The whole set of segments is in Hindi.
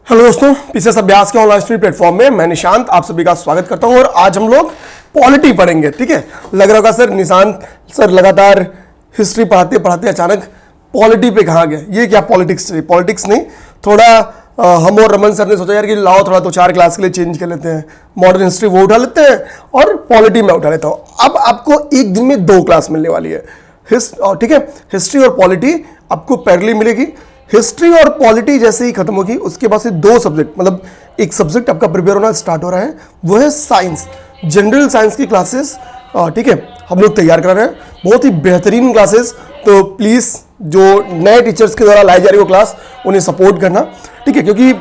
हेलो दोस्तों, पीसीएस अभ्यास के ऑनलाइन स्टडी प्लेटफॉर्म में मैं निशांत आप सभी का स्वागत करता हूं। और आज हम लोग पॉलिटी पढ़ेंगे। ठीक है, लग रहा होगा सर निशांत सर लगातार हिस्ट्री पढ़ाते पढ़ाते अचानक पॉलिटी पे कहाँ गए। ये क्या पॉलिटिक्स नहीं, थोड़ा हम और रमन सर ने सोचा यार कि लाओ थोड़ा तो 4 क्लास के लिए चेंज कर लेते हैं। मॉडर्न हिस्ट्री वो उठा लेते हैं और पॉलिटी में उठा लेता हूँ। अब आपको एक दिन में 2 क्लास मिलने वाली है। ठीक है, हिस्ट्री और पॉलिटी आपको पैरेलली मिलेगी। हिस्ट्री और पॉलिटी जैसे ही खत्म होगी उसके बाद से 2 सब्जेक्ट, मतलब एक सब्जेक्ट आपका प्रिपेयर होना स्टार्ट हो रहा है, वो है साइंस। जनरल साइंस की क्लासेस ठीक है हम लोग तैयार कर रहे हैं, बहुत ही बेहतरीन क्लासेस। तो प्लीज जो नए टीचर्स के द्वारा लाई जा रही वो क्लास उन्हें सपोर्ट करना। ठीक है, क्योंकि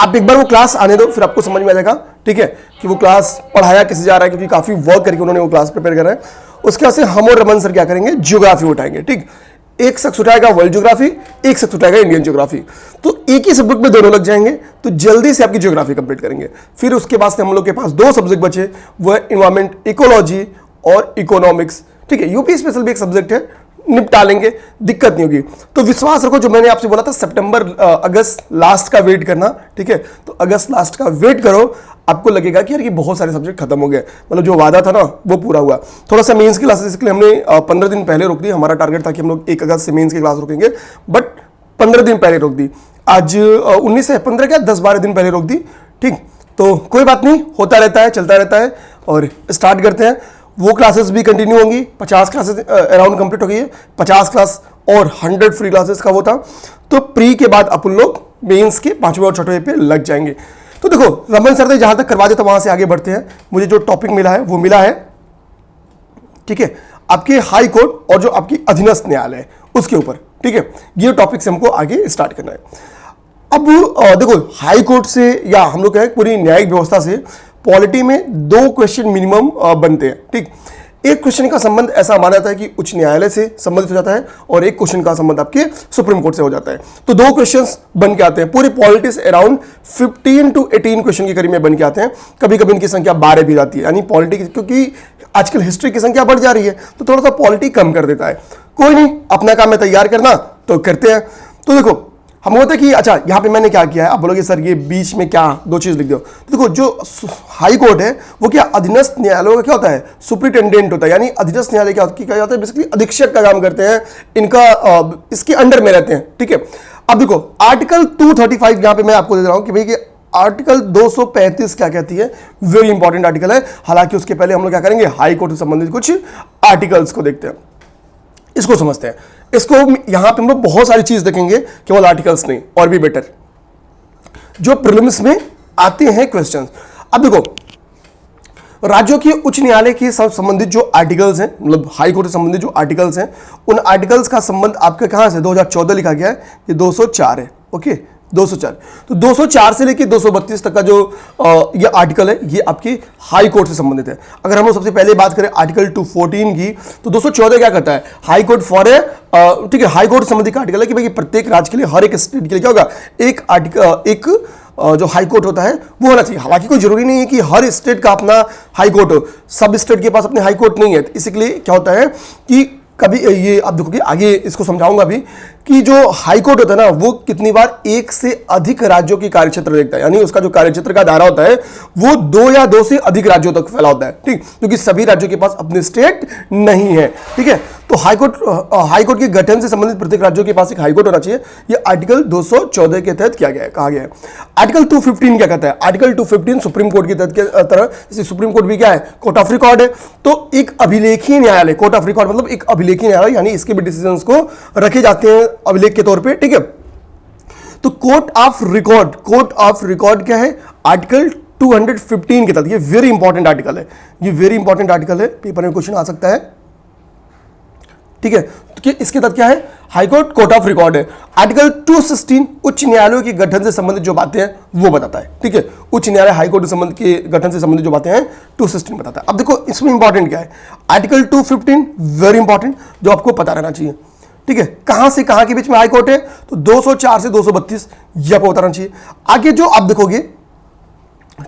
आप एक बार वो क्लास आने दो फिर आपको समझ में आ जाएगा। ठीक है, कि वो क्लास पढ़ाया किसे जा रहा है, क्योंकि काफी वर्क करके उन्होंने वो क्लास प्रिपेयर करा है। उसके बाद से हम और रमन सर क्या करेंगे, ज्योग्राफी उठाएंगे। ठीक, एक शख्स उठाएगा वर्ल्ड ज्योग्राफी, एक शख्स उठाएगा इंडियन ज्योग्राफी। तो एक ही सब्जेक्ट में दोनों लग जाएंगे तो जल्दी से आपकी ज्योग्राफी कंप्लीट करेंगे। फिर उसके बाद से हम लोग के पास 2 सब्जेक्ट बचे, वो है इन्वायरमेंट, इकोलॉजी और इकोनॉमिक्स। ठीक है, यूपी स्पेशल भी एक सब्जेक्ट है, निपटा लेंगे, दिक्कत नहीं होगी। तो विश्वास रखो, जो मैंने आपसे बोला था सितंबर अगस्त लास्ट का वेट करना। ठीक है, तो अगस्त लास्ट का वेट करो, आपको लगेगा कि यार ये बहुत सारे सब्जेक्ट खत्म हो गए, मतलब जो वादा था ना वो पूरा हुआ। थोड़ा सा मेंस की क्लासेस के लिए हमने 15 दिन पहले रोक दी। हमारा टारगेट था कि हम लोग 1 अगस्त से मेंस की क्लास रोकेंगे, बट 15 दिन पहले रोक दी। आज 19 से 15 क्या 10-12 दिन पहले रोक दी। ठीक, तो कोई बात नहीं, होता रहता है, चलता रहता है। और स्टार्ट करते हैं। वो क्लासेस भी कंटिन्यू होंगी। 50 क्लासेस अराउंड कंप्लीट हो गई है, 50 क्लास और 100 फ्री क्लासेस का वो था। तो प्री के बाद अपन लोग मेंस के 5वें और 6वें पे लग जाएंगे। तो देखो रमन सर ने जहां तक करवा दिया था वहां से आगे बढ़ते हैं। मुझे जो टॉपिक मिला है वो मिला है, ठीक है, आपके हाई कोर्ट और जो आपकी अधीनस्थ न्यायालय उसके ऊपर। ठीक है, ये टॉपिक से हमको आगे स्टार्ट करना है। अब देखो हाई कोर्ट से या हम लोग कहें पूरी न्यायिक व्यवस्था से पॉलिटी में 2 क्वेश्चन मिनिमम बनते हैं। ठीक, एक क्वेश्चन का संबंध ऐसा माना जाता है कि उच्च न्यायालय से संबंधित हो जाता है और एक क्वेश्चन का संबंध आपके सुप्रीम कोर्ट से हो जाता है। तो 2 क्वेश्चंस बन के आते हैं। पूरी पॉलिटिक्स अराउंड 15 to 18 क्वेश्चन की करीब में बन के आते हैं। कभी कभी इनकी संख्या 12 भी जाती है, यानी पॉलिटिक्स, क्योंकि आजकल हिस्ट्री की संख्या बढ़ जा रही है तो थोड़ा सा पॉलिटी कम कर देता है। कोई नहीं, अपना काम है तैयार करना, तो करते हैं। तो देखो हम होता है कि अच्छा यहां पे मैंने क्या किया है, आप बोलोगे सर ये बीच में क्या 2 चीज लिख दो। तो देखो जो हाई कोर्ट है वो क्या अधीनस्थ न्यायालयों का क्या होता है, सुप्रिटेंडेंट होता है। यानी अधीनस्थ न्यायालय क्या जाता है, बेसिकली अधीक्षक का काम करते हैं, इनका इसके अंडर में रहते हैं। ठीक है, अब देखो आर्टिकल 235 यहां पे मैं आपको दे रहा हूं कि भाई कि आर्टिकल 235 क्या कहती है, वेरी इंपॉर्टेंट आर्टिकल है। हालांकि उसके पहले हम लोग क्या करेंगे, हाई कोर्ट से संबंधित कुछ आर्टिकल्स को देखते हैं, इसको समझते हैं। इसको यहां पे हम लोग बहुत सारी चीज देखेंगे, केवल आर्टिकल्स नहीं, और भी बेटर जो प्रीलिम्स में आते हैं क्वेश्चंस। अब देखो राज्यों के उच्च न्यायालय के संबंधित जो आर्टिकल्स हैं, मतलब हाई कोर्ट से संबंधित जो आर्टिकल्स हैं, उन आर्टिकल्स का संबंध आपका कहां से 2014 लिखा गया है, ये 204 है। ओके, 204। तो 204 से लेकर 232 तक का जो ये आर्टिकल है ये आपकी हाई कोर्ट से संबंधित है। अगर हम लोग सबसे पहले बात करें आर्टिकल 214 की, तो 214 क्या करता है, हाई कोर्ट फॉर ए, ठीक है, हाई कोर्ट से संबंधित आर्टिकल है कि भाई प्रत्येक राज्य के लिए, हर एक स्टेट के लिए क्या होगा, एक आर्टिकल, एक जो हाई कोर्ट होता है वो होना चाहिए। हालांकि कोई जरूरी नहीं है कि हर स्टेट का अपना हाई कोर्ट हो, सब स्टेट के पास अपने हाई कोर्ट नहीं है। तो इसी के लिए क्या होता है कि कभी ये आप देखोगे आगे इसको समझाऊंगा भी कि जो हाई कोर्ट होता है ना वो कितनी बार 1 से अधिक राज्यों की कार्यक्षेत्र देखता है, यानी उसका जो कार्यक्षेत्र का दायरा होता है वो 2 या 2 से अधिक राज्यों तक फैला होता है। ठीक, क्योंकि सभी राज्यों के पास अपने स्टेट नहीं है। ठीक है, तो हाई कोर्ट के गठन से संबंधित प्रत्येक राज्यों के पास एक हाई कोर्ट होना चाहिए। ये आर्टिकल 214 के तहत किया गया है, कहा गया है। आर्टिकल 215 क्या कहता है, आर्टिकल 215 सुप्रीम कोर्ट के तहत के तरह, जैसे सुप्रीम कोर्ट भी क्या है, कोर्ट ऑफ रिकॉर्ड है। तो एक अभिलेखीय न्यायालय, कोर्ट ऑफ रिकॉर्ड मतलब एक अभिलेखीय न्यायालय, यानी इसके भी डिसीजंस को रखे जाते हैं अभिलेख के तौर पे। ठीक है, तो कोर्ट ऑफ रिकॉर्ड क्या है, आर्टिकल 215 के तहत। ये वेरी इंपॉर्टेंट आर्टिकल है, ये वेरी इंपॉर्टेंट आर्टिकल है, पेपर में क्वेश्चन आ सकता है। ठीक है, तो इसके तहत क्या है, high court, court of record है। आर्टिकल 216 उच्च न्यायालयों के गठन से संबंधित जो बातें हैं वो बताता है। ठीक है, उच्च न्यायालय हाई कोर्ट के गठन से संबंधित जो बातें हैं 216 बताता है। अब देखो इसमें इंपॉर्टेंट क्या है, आर्टिकल 215 वेरी इंपॉर्टेंट, जो आपको पता रहना चाहिए। ठीक है, कहां से कहां के बीच में हाई कोर्ट है, तो 204 से 232 ये आपको बताना चाहिए। आगे जो आप देखोगे,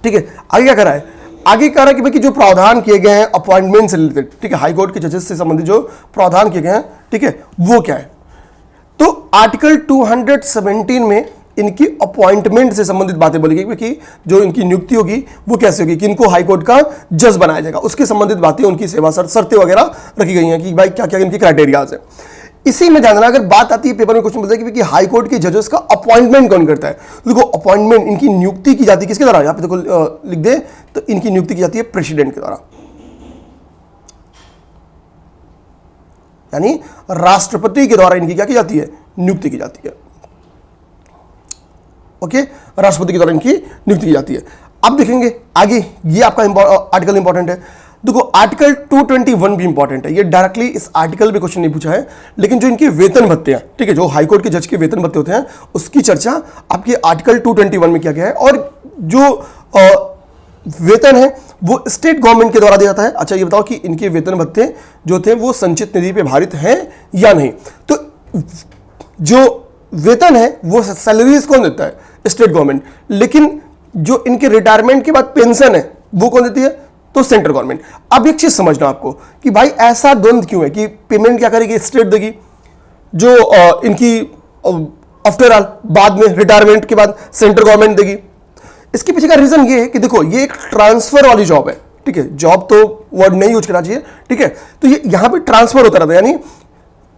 ठीक है, आगे क्या करा है, आगे कह रहा है कि भाई कि जो प्रावधान किए गए हैं अपॉइंटमेंट से रिलेटेड, ठीक है, हाई कोर्ट के जजेस से संबंधित जो प्रावधान किए गए हैं, ठीक है, वो क्या है। तो आर्टिकल 217 में इनकी अपॉइंटमेंट से संबंधित बातें बोली गई कि जो इनकी नियुक्ति होगी वो कैसे होगी, कि इनको हाईकोर्ट का जज बनाया जाएगा, उसके संबंधित बातें, उनकी सेवा शर्तें वगैरह रखी गई हैं कि भाई क्या क्या इनकी क्राइटेरियाज है। इसी में ध्यान देना, अगर बात आती है पेपर में क्वेश्चन पूछता है कि हाई कोर्ट के जजेस का अपॉइंटमेंट कौन करता है, तो देखो अपॉइंटमेंट इनकी नियुक्ति की जाती है किसके द्वारा, यहां पे देखो लिख दे तो इनकी नियुक्ति की जाती है प्रेसिडेंट के द्वारा, यानी राष्ट्रपति के द्वारा इनकी क्या की जाती है, नियुक्ति की जाती है। ओके, राष्ट्रपति के द्वारा इनकी नियुक्ति की जाती है। अब देखेंगे आगे, ये आपका आर्टिकल इंपॉर्टेंट है। देखो आर्टिकल 221 भी इंपॉर्टेंट है, ये डायरेक्टली इस आर्टिकल में क्वेश्चन नहीं पूछा है, लेकिन जो इनके वेतन भत्ते हैं, ठीक है, जो हाईकोर्ट के जज के वेतन भत्ते होते हैं उसकी चर्चा आपके आर्टिकल 221 में किया गया है। और जो वेतन है वो स्टेट गवर्नमेंट के द्वारा दिया जाता है। अच्छा ये बताओ कि इनके वेतन भत्ते जो थे वो संचित निधि पे भारित हैं या नहीं। तो जो वेतन है वो सैलरीज कौन देता है, स्टेट गवर्नमेंट, लेकिन जो इनके रिटायरमेंट के बाद पेंशन है वो कौन देती है, तो सेंट्रल गवर्नमेंट। अब एक चीज समझना आपको कि भाई ऐसा द्वंद क्यों है कि पेमेंट क्या करेगी, स्टेट देगी, जो इनकी आफ्टर ऑल बाद में रिटायरमेंट के बाद सेंट्रल गवर्नमेंट देगी। इसके पीछे का रीजन ये है कि देखो ये एक ट्रांसफर वाली जॉब है, ठीक है, जॉब तो वर्ड नहीं यूज करना चाहिए, ठीक है, तो ये यहां पे ट्रांसफर होता रहता है, यानी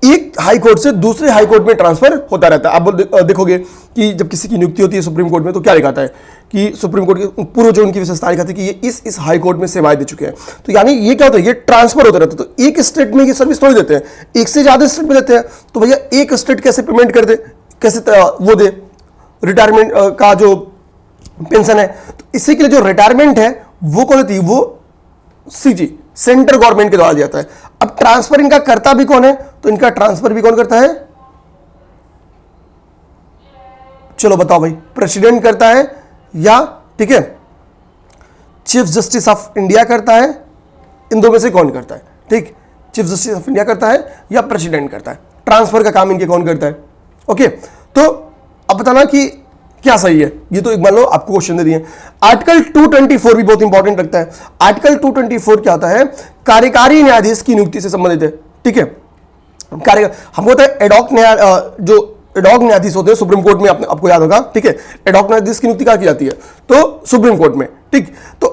एक हाई कोर्ट से दूसरे हाई कोर्ट में ट्रांसफर होता रहता है। आप देखोगे कि जब किसी की नियुक्ति होती है सुप्रीम कोर्ट में तो क्या लिखाता है कि सुप्रीम कोर्ट के पूर्व जो उनकी विशेषता लिखाती है कि ये इस हाई कोर्ट में सेवाएं दे चुके हैं। तो यानी ये क्या होता है, ये ट्रांसफर होता रहता है। तो एक स्टेट में ये सर्विस थोड़ी देते हैं, एक से ज्यादा स्टेट में देते हैं। तो भैया एक स्टेट कैसे पेमेंट कर दे, कैसे वो दे रिटायरमेंट का जो पेंशन है, तो इसी के लिए जो रिटायरमेंट है वो कौन देती है, वो सीजी सेंट्रल गवर्नमेंट के द्वारा दिया जाता है। अब ट्रांसफर इनका करता भी कौन है, तो इनका ट्रांसफर भी कौन करता है, चलो बताओ भाई, प्रेसिडेंट करता है या ठीक है चीफ जस्टिस ऑफ इंडिया करता है, इन दो में से कौन करता है, ठीक, चीफ जस्टिस ऑफ इंडिया करता है या प्रेसिडेंट करता है, ट्रांसफर का काम इनके कौन करता है। ओके, तो अब बताना कि क्या सही है, ये तो एक मान लो आपको क्वेश्चन दे दिए। आर्टिकल 224 भी बहुत इंपॉर्टेंट लगता है। आर्टिकल 224 क्या होता है, कार्यकारी न्यायाधीश की नियुक्ति से संबंधित है, ठीक है, हमको होता है एडॉक जो एडॉक न्यायाधीश होते हैं सुप्रीम कोर्ट में, आपको याद होगा, ठीक है, एडॉक न्यायाधीश की नियुक्ति क्या की जाती है, तो सुप्रीम कोर्ट में, ठीक। तो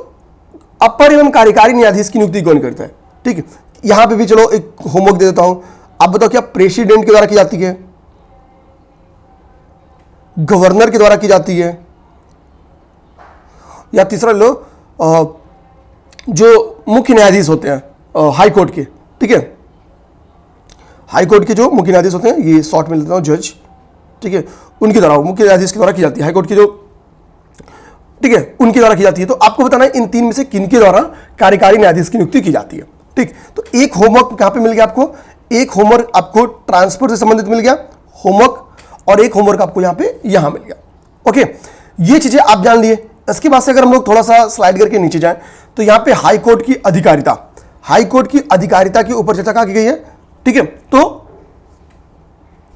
अपर एवं कार्यकारी न्यायाधीश की नियुक्ति कौन करता है, ठीक है, यहां पे भी चलो एक होमवर्क दे देता हूं। आप बताओ क्या प्रेसिडेंट के द्वारा की जाती है, गवर्नर के द्वारा की जाती है, या तीसरा लो जो मुख्य न्यायाधीश होते हैं हाई कोर्ट के, ठीक है, हाई कोर्ट के जो मुख्य न्यायाधीश होते हैं, ये शॉर्ट में लेता हूं जज, ठीक है, उनके द्वारा, मुख्य न्यायाधीश के द्वारा की जाती है, हाई कोर्ट की जो, ठीक है, उनके द्वारा की जाती है। तो आपको बताना है इन तीन में से किनके द्वारा कार्यकारी न्यायाधीश की नियुक्ति की जाती है, ठीक। तो एक होमवर्क कहां पे मिल गया आपको, एक होमवर्क आपको ट्रांसफर से संबंधित मिल गया होमवर्क, और एक होमवर्क आपको यहां मिल गया। ओके, ये चीजें आप जान लिए। इसके बाद से अगर हम लोग थोड़ा सा स्लाइड करके नीचे जाएं तो यहां पे हाई कोर्ट की अधिकारिता, हाई कोर्ट की अधिकारिता के ऊपर चर्चा की गई है, ठीक है। तो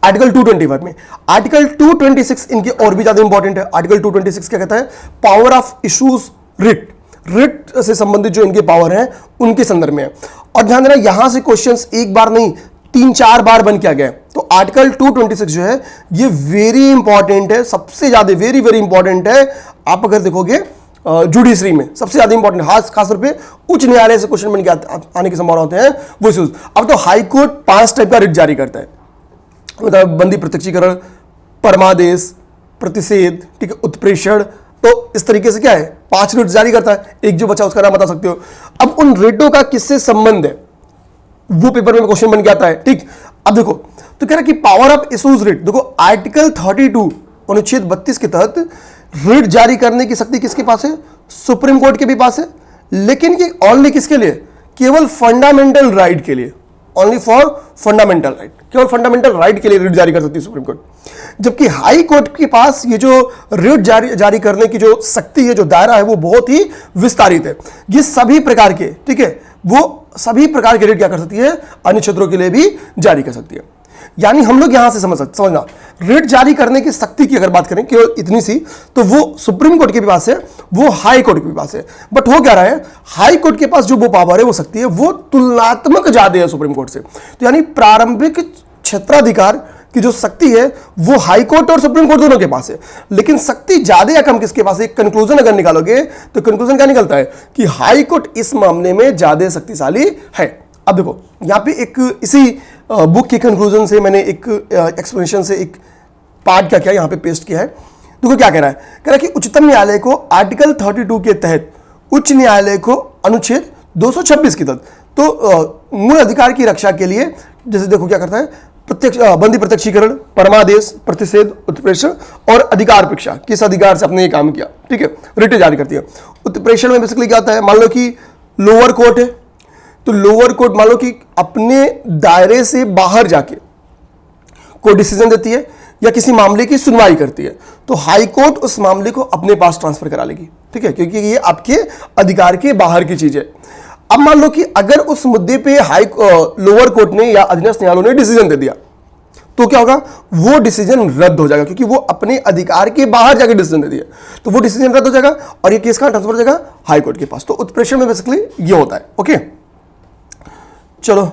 आर्टिकल 221 में आर्टिकल 226 इनके और भी ज्यादा इंपॉर्टेंट है। आर्टिकल 226 क्या कहता है, power of issues writ, writ से संबंधित जो इनके पावर हैं उनके संदर्भ में है। और ध्यान देना यहां से क्वेश्चंस एक बार नहीं 3-4 बार बन के आ गया। तो आर्टिकल 226 जो है ये वेरी इंपॉर्टेंट है, सबसे ज्यादा वेरी वेरी इंपॉर्टेंट है। आप अगर देखोगे जुडिशरी में सबसे ज्यादा इंपॉर्टेंट, खासतौर पे उच्च न्यायालय से क्वेश्चन बन के आने की संभावना होते हैं वो इश्यूज। अब तो हाई कोर्ट 5 टाइप का रिट जारी करता है, मतलब बंदी प्रत्यक्षीकरण, परमादेश, प्रतिषेध, ठीक है, उत्प्रेषण। तो इस तरीके से क्या है 5 रिट जारी करता है। एक जो बचा उसका नाम बता सकते हो। अब उन रिटों का किससे संबंध है वो पेपर में क्वेश्चन बन के आता है, ठीक। अब देखो तो कह रहा है कि पावर ऑफ इश्यूज रिट, देखो आर्टिकल 32 अनुच्छेद 32 के तहत रिट जारी करने की शक्ति किसके पास है, सुप्रीम कोर्ट के भी पास है, लेकिन कि ओनली किसके लिए, केवल फंडामेंटल राइट के लिए, ओनली फॉर फंडामेंटल राइट, केवल फंडामेंटल राइट के लिए रिट जारी कर सकती है सुप्रीम कोर्ट। जबकि हाई कोर्ट के पास ये जो रिट जारी करने की जो शक्ति है, जो दायरा है, वो बहुत ही विस्तारित है। ये सभी प्रकार के, ठीक है, वो सभी प्रकार के रिट क्या कर सकती है, अन्य क्षेत्रों के लिए भी जारी कर सकती है। यानी हम लोग यहां से समझना रिट जारी करने की शक्ति की अगर बात करें केवल इतनी सी, तो वो सुप्रीम कोर्ट के भी पास है, वो हाई कोर्ट के भी पास है। बट हो क्या रहा है, हाई कोर्ट के पास जो वो पावर है, वो शक्ति है, वो तुलनात्मक ज्यादा है सुप्रीम कोर्ट से। तो यानी प्रारंभिक क्षेत्राधिकार कि जो शक्ति है वो हाई कोर्ट और सुप्रीम कोर्ट दोनों के पास है, लेकिन शक्ति ज्यादा या कम किसके पास है? कंक्लूजन अगर निकालोगे तो कंक्लूजन क्या निकलता है कि हाई कोर्ट इस मामले में ज्यादा शक्तिशाली है। अब देखो यहां पे एक इसी बुक के कंक्लूजन से मैंने एक एक्सप्लेनेशन से एक पार्ट क्या किया, यहां पे पेस्ट किया है। देखो क्या कह रहा है, कह रहा है कि उच्चतम न्यायालय को आर्टिकल 32 के तहत उच्च न्यायालय को अनुच्छेद 226 के तहत तो मूल अधिकार की रक्षा के लिए, जैसे देखो क्या करता है, प्रत्यक्ष बंदी प्रत्यक्षीकरण, परमादेश, प्रतिषेध, उत्प्रेषण और अधिकार परीक्षा, किस अधिकार से आपने ये काम किया, ठीक है, रिट जारी करती है। उत्प्रेषण में बेसिकली क्या होता है, मान लो कि लोअर कोर्ट है, तो लोअर कोर्ट मान लो कि अपने दायरे से बाहर जाके कोई डिसीजन देती है या किसी मामले की सुनवाई करती है, तो हाई कोर्ट उस मामले को अपने पास ट्रांसफर करा लेगी, ठीक है, क्योंकि ये आपके अधिकार के बाहर की चीज है। अब मान लो कि अगर उस मुद्दे पे लोअर कोर्ट ने या अधीनस्थ न्यायालय ने डिसीजन दे दिया, तो क्या होगा, वो डिसीजन रद्द हो जाएगा, क्योंकि वो अपने अधिकार के बाहर जाके डिसीजन दे दिया, तो वो डिसीजन रद्द हो जाएगा और ये केस कहां ट्रांसफर हो जाएगा? हाई कोर्ट के पास। तो उत्प्रेषण में बेसिकली ये होता है। ओके, चलो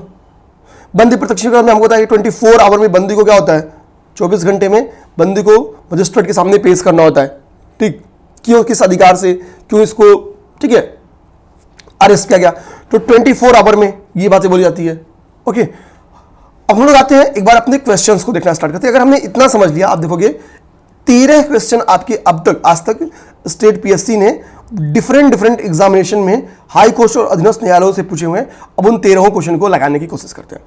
बंदी प्रत्यक्षीकरण में हमको बताया 24 आवर में बंदी को क्या होता है, 24 घंटे में बंदी को मजिस्ट्रेट के सामने पेश करना होता है, ठीक, क्यों, किस अधिकार से, क्यों इसको, ठीक है, अरेस्ट किया गया, तो 24 आवर में ये बातें बोली जाती है। ओके, अब हम लोग आते हैं एक बार अपने क्वेश्चंस को देखना स्टार्ट करते हैं। अगर हमने इतना समझ लिया, आप देखोगे 13 क्वेश्चन आपके अब तक आज तक स्टेट पीएससी ने डिफरेंट एग्जामिनेशन में हाई कोर्ट और अधीनस्थ न्यायालयों से पूछे हुए हैं। अब उन 13 क्वेश्चन को लगाने की कोशिश करते हैं।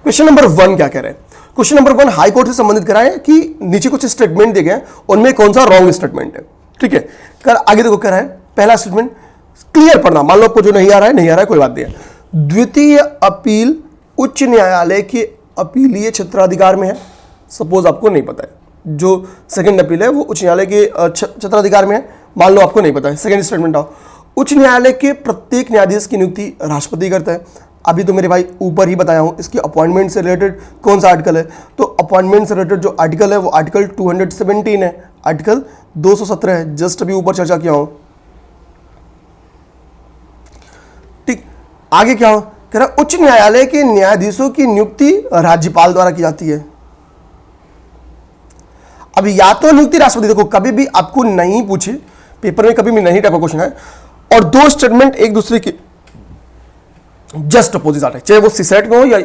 क्वेश्चन नंबर 1 क्या कह रहे हैं? क्वेश्चन नंबर 1 हाई कोर्ट से संबंधित करा है कि नीचे कुछ स्टेटमेंट दिए गए, उनमें कौन सा रॉन्ग स्टेटमेंट है, ठीक है। कर आगे देखो कह रहा है, पहला स्टेटमेंट क्लियर पढ़ना, मान लो आपको जो नहीं आ रहा है कोई बात नहीं है। द्वितीय अपील उच्च न्यायालय के अपीलीय क्षेत्राधिकार में है, सपोज आपको नहीं पता है, जो सेकंड अपील है वो उच्च न्यायालय के क्षेत्राधिकार में है, मान लो आपको नहीं पता है। सेकंड स्टेटमेंट आओ, उच्च न्यायालय के प्रत्येक न्यायाधीश की नियुक्ति राष्ट्रपति करता है। अभी तो मेरे भाई ऊपर ही बताया हूं, इसकी अपॉइंटमेंट से रिलेटेड कौन सा आर्टिकल है, तो अपॉइंटमेंट से रिलेटेड जो आर्टिकल है वो आर्टिकल 217 है, आर्टिकल 217 है, जस्ट अभी ऊपर चर्चा किया हूं, ठीक। आगे क्या हो, कह रहा उच्च न्यायालय के न्यायाधीशों की नियुक्ति राज्यपाल द्वारा की जाती है। अब या तो नियुक्ति राष्ट्रपति, देखो कभी भी आपको नहीं पूछे पेपर में, कभी भी नहीं टाइप का क्वेश्चन है और दो स्टेटमेंट एक दूसरे के जस्ट अपोजिट आते हैं, चाहे वो सीसेट में हो या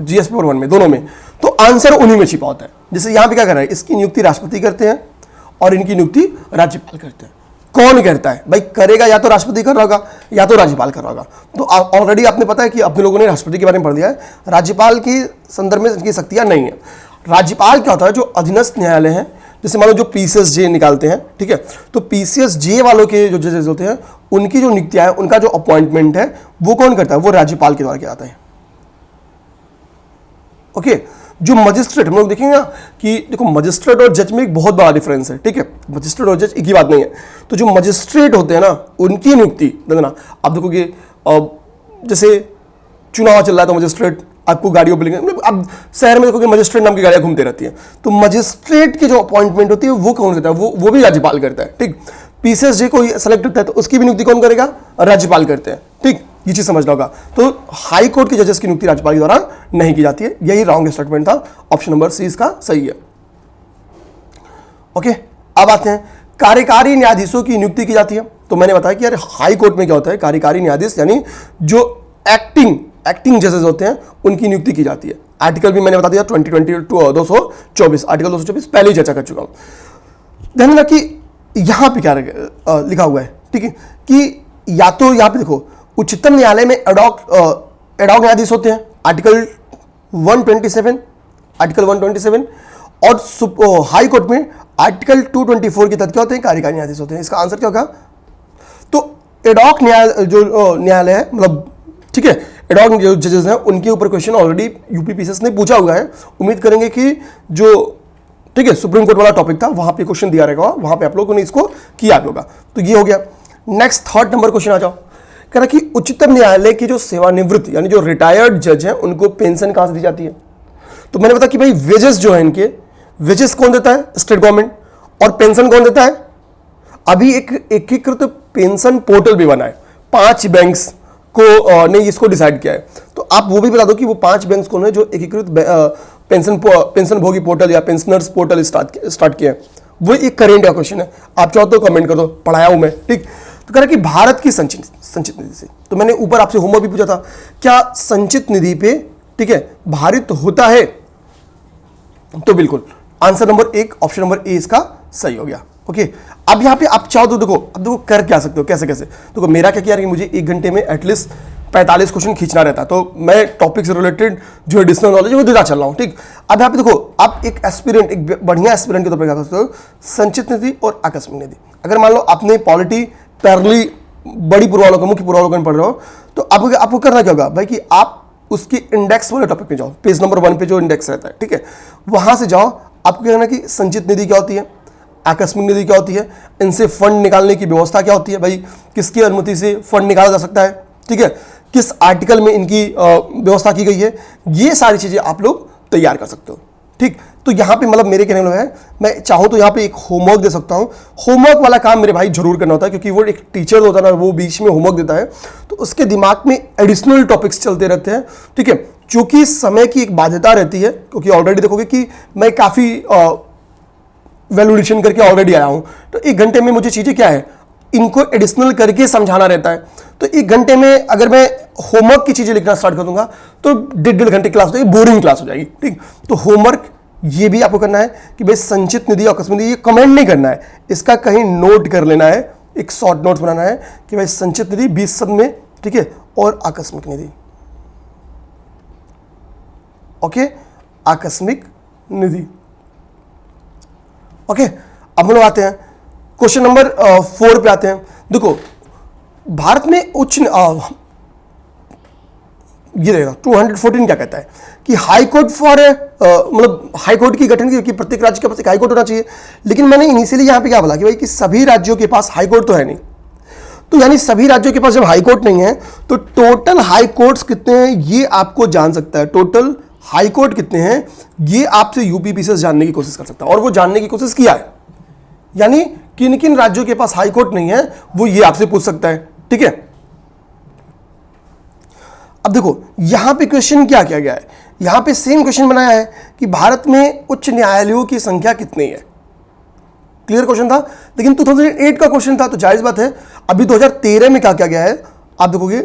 जीएस पेपर 1 में, दोनों में, तो आंसर उन्हीं में छिपा होता है। जैसे यहां पे क्या कर रहा है, इसकी नियुक्ति राष्ट्रपति करते हैं और इनकी नियुक्ति राज्यपाल करते हैं। कौन करता है भाई, करेगा या तो राष्ट्रपति कर रहा होगा या तो राज्यपाल कर रहा होगा। तो ऑलरेडी आपने पता है कि अपने लोगों ने राष्ट्रपति के बारे में पढ़ दिया है, राज्यपाल के संदर्भ में इनकी शक्तियां नहीं है। राज्यपाल क्या होता है, जो अधीनस्थ न्यायालय है, जैसे मान लो जो पीसीएसजे निकालते हैं, ठीक है, तो पीसीएसजे वालों के जो जजेस होते हैं उनकी जो नियुक्तियां है, उनका जो अपॉइंटमेंट है वो कौन करता है, वो राज्यपाल के द्वारा किया जाता है। ओके, जो मजिस्ट्रेट हम लोग देखेंगे ना कि देखो मजिस्ट्रेट और जज में एक बहुत बड़ा डिफरेंस है, ठीक है, मजिस्ट्रेट और जज एक ही बात नहीं है। तो जो मजिस्ट्रेट होते हैं ना उनकी नियुक्ति देखना, आप देखोगे जैसे चुनाव चल रहा है तो मजिस्ट्रेट आपको गाड़ियों पे लेंगे, अब शहर में देखोगे मजिस्ट्रेट नाम की गाड़ियां घूमती रहती हैं, तो मजिस्ट्रेट की जो अपॉइंटमेंट होती है वो कौन करता है, वो भी राज्यपाल करता है, ठीक। पीसीएसजे को सेलेक्ट करता है तो उसकी भी नियुक्ति कौन करेगा, राज्यपाल करते हैं, ठीक, ये चीज समझना होगा। तो हाई कोर्ट के जजेस की नियुक्ति राज्यपाल के द्वारा नहीं की जाती है, यही रॉन्ग स्टेटमेंट था, ऑप्शन नंबर सी इसका सही है। ओके, अब आते हैं कार्यकारी न्यायाधीशों की नियुक्ति की जाती है। तो मैंने बताया कि यार हाई कोर्ट में क्या होता है, कार्यकारी न्यायाधीश यानी जो एक्टिंग जजेस होते हैं उनकी नियुक्ति की जाती है। आर्टिकल भी मैंने बता दिया 224 आर्टिकल 224 पहले ही चर्चा कर चुका हूं। ध्यान रखना कि यहां पे क्या लिखा हुआ है, ठीक है, कि या तो यहां पे देखो उच्चतम न्यायालय में एडॉक न्यायाधीश होते हैं, आर्टिकल 127 और हाई कोर्ट में आर्टिकल 224 के तहत क्या होते हैं, कार्यकारी न्यायाधीश होते हैं। इसका आंसर क्या होगा, तो एडॉक न्यायालय है, मतलब ठीक है, एडॉक जो जजेस हैं उनके ऊपर क्वेश्चन ऑलरेडी यूपी पीसीएस ने पूछा हुआ है। उम्मीद करेंगे कि जो ठीक है सुप्रीम कोर्ट वाला टॉपिक था वहां पे क्वेश्चन दिया रहेगा, वहां पे आप लोगों ने इसको किया भी होगा। तो ये हो गया। नेक्स्ट थर्ड नंबर क्वेश्चन आ जाओ, कह रहा कि उच्चतम न्यायालय के जो सेवानिवृत्त यानी जो रिटायर्ड जज हैं उनको पेंशन कहां से दी जाती है। तो मैंने बताया कि भाई वेजेस जो है इनके, वेजेस कौन देता है, स्टेट गवर्नमेंट, और पेंशन कौन देता है। अभी एक एकीकृत पेंशन पोर्टल भी बना है, 5 बैंक्स को ने इसको डिसाइड किया है। तो आप वो भी बता दो कि वो 5 बैंक्स कौन है जो एकीकृत पेंशन भोगी पोर्टल या पेंशनर्स पोर्टल स्टार्ट किया है, वो एक करेंट का क्वेश्चन है। आप चाहो तो कमेंट कर दो, पढ़ाया हूं मैं, ठीक। तो कह रहा कि भारत की संचित निधि से, तो मैंने ऊपर आपसे होमवर्क भी पूछा था, क्या संचित निधि पे, ठीक है, भारित होता है? तो बिल्कुल answer number 1 option number A इसका सही हो गया। ओके, अब यहां पे आप चाहो तो देखो, अब देखो कर क्या सकते हो, कैसे कैसे। देखो मेरा क्या किया कि मुझे 1 घंटे में एटलीस्ट 45 क्वेश्चन खींचना रहता है, तो मैं टॉपिक से रिलेटेड जो एडिशनल नॉलेज है वो देता चल रहा हूं, ठीक। अब यहाँ पे देखो, आप एक एस्पिरेंट, एक बढ़िया एस्पिरेंट के तौर पर क्या कर सकते हो, संचित निधि और आकस्मिक निधि। अगर मान लो आपने पॉलिटी पैरेलली बड़ी पूर्वावलोकन, मुख्य पूर्वावलोकन पढ़ रहे हो, तो आपको करना क्या होगा भाई कि आप उसके इंडेक्स वाले टॉपिक पे जाओ, पेज नंबर 1 पे जो इंडेक्स रहता है, ठीक है, वहां से जाओ। आपको क्या करना कि संचित निधि क्या होती है, आकस्मिक निधि क्या होती है, इनसे फंड निकालने की व्यवस्था क्या होती है, भाई किसकी अनुमति से फंड निकाला जा सकता है, ठीक है, किस आर्टिकल में इनकी व्यवस्था की गई है, ये सारी चीजें आप लोग तैयार कर सकते हो, ठीक। तो यहां पे मतलब मेरे कहने वाला है, मैं चाहूं तो यहां पे एक होमवर्क दे सकता हूं। होमवर्क वाला काम मेरे भाई जरूर करना होता है, क्योंकि वो एक टीचर होता है ना, वो बीच में होमवर्क देता है, तो उसके दिमाग में एडिशनल टॉपिक्स चलते रहते हैं, ठीक है। चूंकि समय की एक बाध्यता रहती है, क्योंकि ऑलरेडी देखोगे कि मैं काफी वैल्यूएशन करके ऑलरेडी आया हूं, तो 1 घंटे में मुझे चीजें क्या है, इनको एडिशनल करके समझाना रहता है। तो 1 घंटे में अगर मैं होमवर्क की चीजें लिखना स्टार्ट कर दूंगा तो 1.5 घंटे क्लास हो जाएगी, बोरिंग क्लास हो जाएगी, ठीक। तो होमवर्क ये भी आपको करना है कि भाई संचित निधि और आकस्मिक निधि, ये कमेंट नहीं करना है, इसका कहीं नोट कर लेना है, एक शॉर्ट नोट्स बनाना है कि भाई संचित निधि 20 शब्द में, ठीक है, और आकस्मिक निधि, ओके, आकस्मिक निधि, ओके। अब हम लोग आते हैं क्वेश्चन नंबर 4 पे आते हैं। देखो भारत में ये रहेगा 214 क्या कहता है कि हाई कोर्ट फॉर मतलब हाई कोर्ट की गठन की, प्रत्येक राज्य के पास एक हाई कोर्ट होना चाहिए। लेकिन मैंने इनिशियली यहां पे क्या बोला कि भाई कि सभी राज्यों के पास हाई कोर्ट तो है नहीं, तो यानी सभी राज्यों के पास जब हाई कोर्ट नहीं है तो टोटल हाई कोर्ट्स कितने हैं ये आपको जान सकता है। टोटल हाई कोर्ट कितने हैं ये आपसे यूपीपीसीएस जानने की कोशिश कर सकता है, और वो जानने की कोशिश किया है। यानी किन किन राज्यों के पास हाई कोर्ट नहीं है वो ये आपसे पूछ सकता है, ठीक है। अब देखो यहां पे क्वेश्चन क्या किया गया है, यहां पे सेम क्वेश्चन बनाया है कि भारत में उच्च न्यायालयों की संख्या कितनी है। क्लियर क्वेश्चन था, लेकिन 2008 का क्वेश्चन था, तो जायज बात है। अभी 2013 में क्या किया गया है आप देखोगे,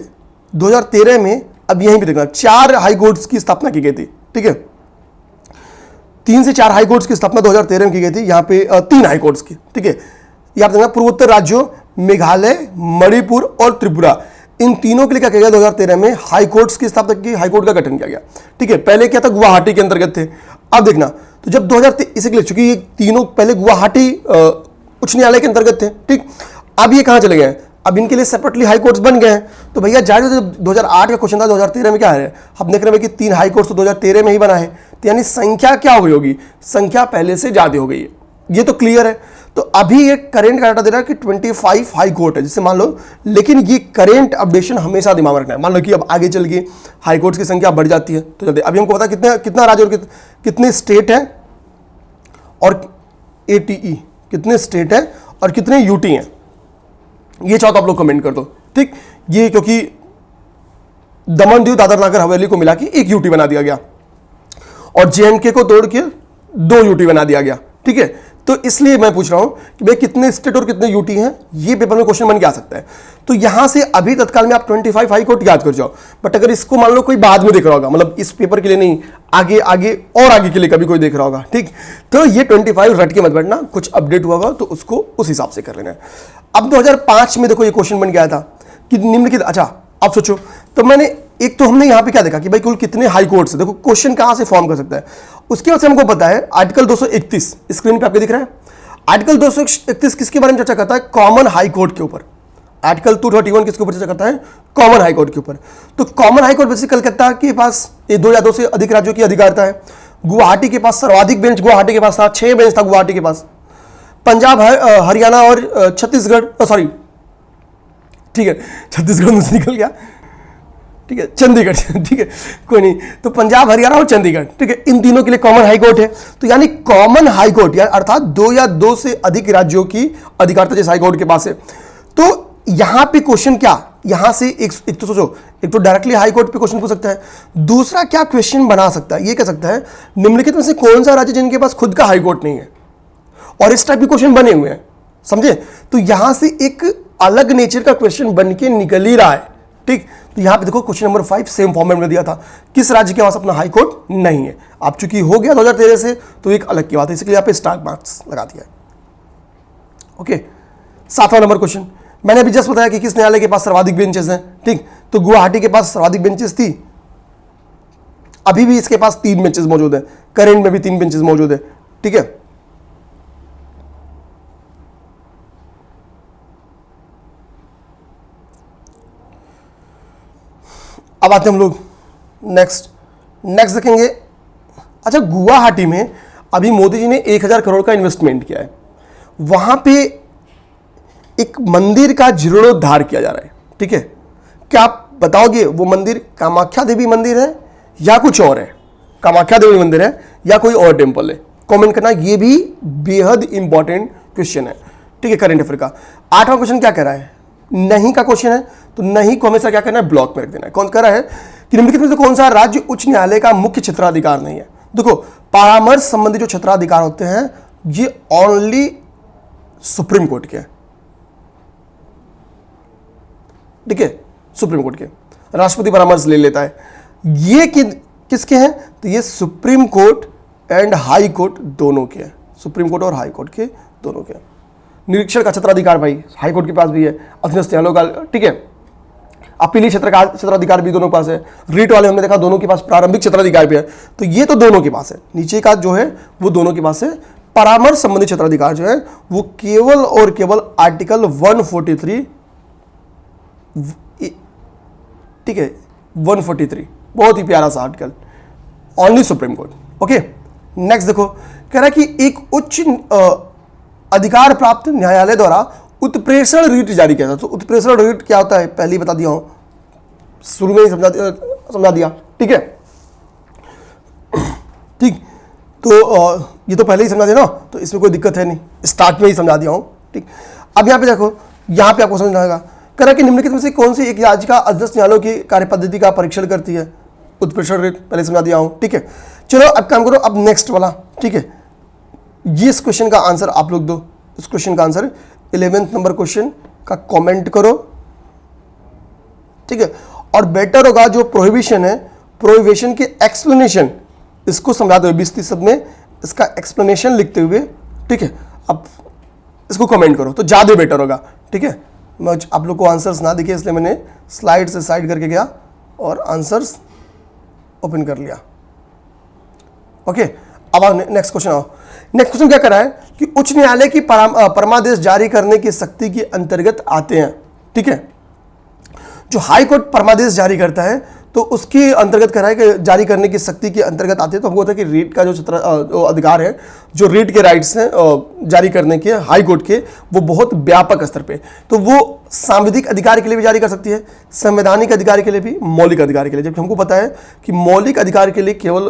2013 में अब यहीं पे देखना 4 हाई कोर्ट्स की स्थापना की गई थी, ठीक है। 3 से 4 हाई कोर्ट्स की स्थापना 2013 में की गई थी, यहाँ पे 3 हाई कोर्ट्स की, ठीक है। ये आप देखना पूर्वोत्तर राज्यों मेघालय, मणिपुर और त्रिपुरा, इन तीनों के लिए क्या किया गया 2013 में हाई कोर्ट्स की स्थापना की, हाई कोर्ट का गठन किया गया, ठीक है। पहले क्या था, गुवाहाटी के अंतर्गत थे। अब देखना तो जब 2023 इसलिए चूंकि ये तीनों पहले गुवाहाटी उच्च न्यायालय के अंतर्गत थे, ठीक। अब ये कहां चले गए, अब इनके लिए सेपरेटली हाई कोर्ट्स बन गए हैं। तो भैया जाहिर है 2008 का क्वेश्चन था, 2013 में क्या है, हम देख रहे हैं कि 3 हाई कोर्ट्स तो 2013 में ही बना है, तो यानी संख्या क्या हो गई होगी, संख्या पहले से ज्यादा हो गई है, ये तो क्लियर है। तो अभी ये करेंट का डाटा दे रहा है कि 25 हाई कोर्ट है, जिससे मान लो, लेकिन ये करेंट अपडेशन हमेशा दिमाग में रखना है। मान लो कि अब आगे चल के हाई कोर्ट्स की संख्या बढ़ जाती है तो जल्दी, अभी हमको पता कितना राज्य और कितने स्टेट है, और एटीई कितने स्टेट है और कितने यूटी हैं, ये चाहो तो आप लोग कमेंट कर दो, ठीक। ये क्योंकि दमन दीव दादर नगर हवेली को मिला के एक यूटी बना दिया गया, और जेएंडके को तोड़ के 2 यूटी बना दिया गया, ठीक है। तो इसलिए मैं पूछ रहा हूं कि भाई कितने स्टेट और कितने यूटी हैं, ये पेपर में क्वेश्चन बन के आ सकता है। तो यहां से अभी तत्काल में आप 25 हाई कोर्ट याद कर जाओ, बट अगर इसको मान लो कोई बाद में देख रहा होगा, मतलब इस पेपर के लिए नहीं, आगे आगे और आगे के लिए कभी कोई देख रहा होगा, ठीक, तो ये 25 रट के मत बैठना, कुछ अपडेट हुआ होगा तो उसको उस हिसाब से कर लेना है। अब 2005 में देखो ये क्वेश्चन बन गया था कि निम्नलिखित, अच्छा आप सोचो, तो मैंने एक तो हमने यहां पे क्या देखा कि भाई कुल कितने हाई कोर्ट्स है, देखो क्वेश्चन कहां से फॉर्म कर सकता है, उसके बाद से हमको पता है आर्टिकल 231 स्क्रीन पे आपको दिख रहा है। आर्टिकल 231 किसके बारे में चर्चा करता है, कॉमन हाई कोर्ट के ऊपर। आर्टिकल 231 किसके ऊपर चर्चा करता है, कॉमन हाई कोर्ट के ऊपर। तो common high court basically Calcutta के पास 2 या 2 से अधिक राज्यों की अधिकारता है। गुवाहाटी के पास सर्वाधिक बेंच गुवाहाटी के पास था, 6 बेंच था गुवाहाटी के पास। पंजाब, हरियाणा और छत्तीसगढ़, सॉरी ठीक है छत्तीसगढ़ मुझसे निकल गया, ठीक है, चंडीगढ़, ठीक है कोई नहीं, तो पंजाब, हरियाणा और चंडीगढ़, ठीक है, इन तीनों के लिए कॉमन हाई कोर्ट है। तो यानी कॉमन हाई कोर्ट या अर्थात 2 या 2 से अधिक राज्यों की अधिकारता जिस हाई कोर्ट के पास है। तो यहां पे क्वेश्चन क्या, यहां से एक तो सोचो, एक तो डायरेक्टली हाई कोर्ट पे क्वेश्चन पूछ सकता है, दूसरा क्या क्वेश्चन बना सकता है, ये कह सकता है निम्नलिखित में से कौन सा राज्य जिनके पास खुद का हाई कोर्ट नहीं है, और इस टाइप के क्वेश्चन बने हुए हैं, समझे। तो यहां से एक अलग नेचर का क्वेश्चन बन के निकल ही रहा है, ठीक। तो यहां पे देखो क्वेश्चन नंबर 5 सेम फॉर्मेट में दिया था, किस राज्य के पास अपना हाई कोर्ट नहीं है। अब चूंकि हो गया 2013 से, तो एक अलग की बात है, इसलिए यहां पे स्टार मार्क्स लगा दिया है। ओके, 7वां नंबर क्वेश्चन, मैंने अभी जस्ट बताया कि किस न्यायालय के पास सर्वाधिक बेंचेस हैं, ठीक। तो गुवाहाटी के पास सर्वाधिक बेंचेस थी, अभी भी इसके पास 3 बेंचेस मौजूद है, करेंट में भी 3 बेंचेस मौजूद है, ठीक है। अब आते हम लोग नेक्स्ट देखेंगे। अच्छा, गुवाहाटी में अभी मोदी जी ने 1000 करोड़ का इन्वेस्टमेंट किया है, वहां पे एक मंदिर का जीर्णोद्धार किया जा रहा है, ठीक है। क्या आप बताओगे वो मंदिर कामाख्या देवी मंदिर है या कुछ और है? कामाख्या देवी मंदिर है या कोई और टेम्पल है? कमेंट करना, ये भी बेहद इंपॉर्टेंट क्वेश्चन है, ठीक है, करंट अफेयर का। 8वां क्वेश्चन क्या कह रहा है? नहीं का क्वेश्चन है, तो नहीं को हमेशा क्या करना है, ब्लॉक में रख देना है। कौन कह रहा है कि निम्नलिखित में से कौन सा राज्य उच्च न्यायालय का मुख्य क्षेत्राधिकार नहीं है? देखो, परामर्श संबंधी जो क्षेत्राधिकार होते हैं ये ओनली सुप्रीम कोर्ट के, ठीक है, सुप्रीम कोर्ट के। राष्ट्रपति परामर्श ले लेता है, ये किसके हैं? तो ये supreme court and high court दोनों के हैं, सुप्रीम कोर्ट और हाई कोर्ट के दोनों के। निरीक्षण का क्षेत्राधिकार भाई हाई कोर्ट के पास भी है, अधीनस्थ न्यायालयों का, ठीक है। अपीली क्षेत्र का क्षेत्राधिकार भी दोनों के पास है, रीट वाले हमने देखा दोनों के पास प्रारंभिक क्षेत्राधिकार भी है, तो ये तो दोनों के पास है। नीचे का जो है वो दोनों के पास है। परामर्श संबंधी क्षेत्राधिकार जो है वो केवल और केवल आर्टिकल 143, ठीक है, 143, बहुत ही प्यारा सा article, only supreme court. Okay, next देखो, कह रहा है कि एक उच्च अधिकार प्राप्त न्यायालय द्वारा उत्प्रेषण रीट जारी किया था। तो उत्प्रेषण रीट क्या होता है पहले ही बता दिया हूं, शुरू में ही समझा दिया, ठीक है, ठीक। तो ये तो पहले ही समझा दिया ना, तो इसमें कोई दिक्कत है नहीं, स्टार्ट में ही समझा दिया हूं, ठीक। अब यहां पे देखो, यहां पे आपको समझना आएगा, कह रहा है कि निम्नलिखित में से कौन सी एक याचिका अधीनस्थ न्यायालयों की कार्यपद्धति का परीक्षण करती है? उत्प्रेषण रीट पहले समझा दिया हूं, ठीक है। चलो अब काम करो, अब नेक्स्ट वाला, ठीक है। ये इस क्वेश्चन का आंसर आप लोग दो, इस क्वेश्चन का आंसर 11th नंबर क्वेश्चन का कमेंट करो, ठीक है। और बेटर होगा जो प्रोहिबिशन है, प्रोहिबिशन के एक्सप्लेनेशन इसको समझाते हुए 20-30 शब्द में इसका एक्सप्लेनेशन लिखते हुए, ठीक है, अब इसको कमेंट करो तो ज़्यादा बेटर होगा, ठीक है। मैं आप लोग को आंसर्स ना दिखे इसलिए मैंने स्लाइड से साइड करके गया और आंसर्स ओपन कर लिया। ओके, अब आओ नेक्स्ट क्वेश्चन आओ। नेक्स्ट क्वेश्चन क्या कर रहा है कि उच्च न्यायालय की परमादेश जारी करने की शक्ति के अंतर्गत आते हैं, ठीक है। जो हाई कोर्ट परमादेश जारी करता है तो उसके अंतर्गत कह रहा है कि जारी करने की शक्ति के अंतर्गत आते हैं। तो हमको होता है कि रीट का जो अधिकार है, जो रीट के राइट्स हैं जारी करने के हाई कोर्ट के, वो बहुत व्यापक स्तर पे, तो वो सांविधिक अधिकार के लिए भी जारी कर सकती है, संवैधानिक अधिकार के लिए भी, मौलिक अधिकार के लिए। जबकि हमको पता है कि मौलिक अधिकार के लिए केवल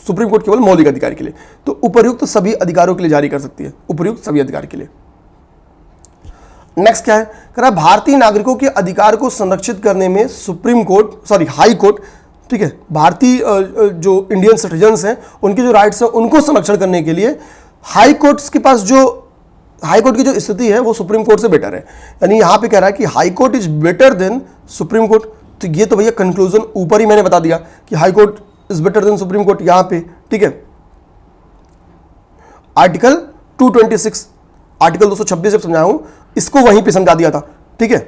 सुप्रीम कोर्ट केवल मौलिक अधिकार के लिए, तो उपर्युक्त सभी अधिकारों के लिए जारी कर सकती है, उपर्युक्त सभी अधिकार के लिए। नेक्स्ट क्या है, कह रहा भारतीय नागरिकों के अधिकार को संरक्षित करने में सुप्रीम कोर्ट, हाई कोर्ट, ठीक है, भारतीय जो इंडियन सिटीजन्स हैं उनके जो राइट्स हैं उनको संरक्षण करने के लिए हाई कोर्ट्स के पास जो हाई कोर्ट की जो स्थिति है वो सुप्रीम कोर्ट से बेटर है। यानी यहां पे कह रहा है कि high court is better than supreme court. तो ये तो भैया कंक्लूजन ऊपर ही मैंने बता दिया कि high court is better than supreme court यहां पे, ठीक है। आर्टिकल 226, आर्टिकल 226 जब समझाया हूं इसको वहीं पे समझा दिया था, ठीक है,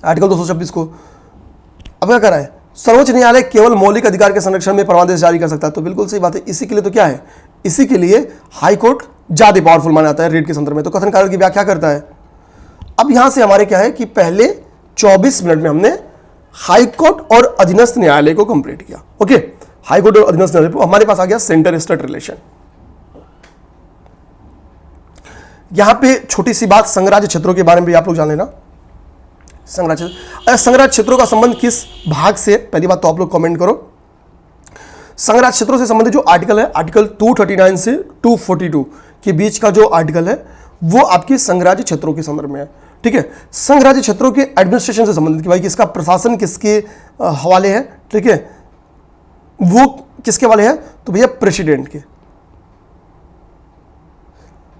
आर्टिकल 226 को। अब क्या कर रहा है, सर्वोच्च न्यायालय केवल मौलिक अधिकार के संरक्षण में परमादेश जारी कर सकता है। तो बिल्कुल सही बात है, इसी के लिए तो क्या है, इसी के लिए हाई कोर्ट ज्यादा पावरफुल माना जाता है रीट के संदर्भ में। तो कथन कारण की व्याख्या करता है। अब यहां से हमारे क्या है कि पहले 24 मिनट में हमने हाई कोर्ट और अधीनस्थ न्यायालय को कंप्लीट किया। ओके, हाई कोर्ट और अधीनस्थ न्यायालय को हमारे पास आ गया सेंटर स्टेट रिलेशन। यहां पे छोटी सी बात संघराज्य क्षेत्रों के बारे में भी आप लोग जान लेना। संघराज्य क्षेत्रों का संबंध किस भाग से, पहली बात तो आप लोग कमेंट करो। संघराज्य क्षेत्रों से संबंधित जो आर्टिकल है, आर्टिकल 239 से 242 के बीच का जो आर्टिकल है वो आपके संघराज्य क्षेत्रों के संदर्भ में है, ठीक है। संघ राज्य क्षेत्रों के एडमिनिस्ट्रेशन से संबंधित कि भाई किसका प्रशासन किसके हवाले है, ठीक है, वो किसके हवाले है, तो भैया प्रेसिडेंट के।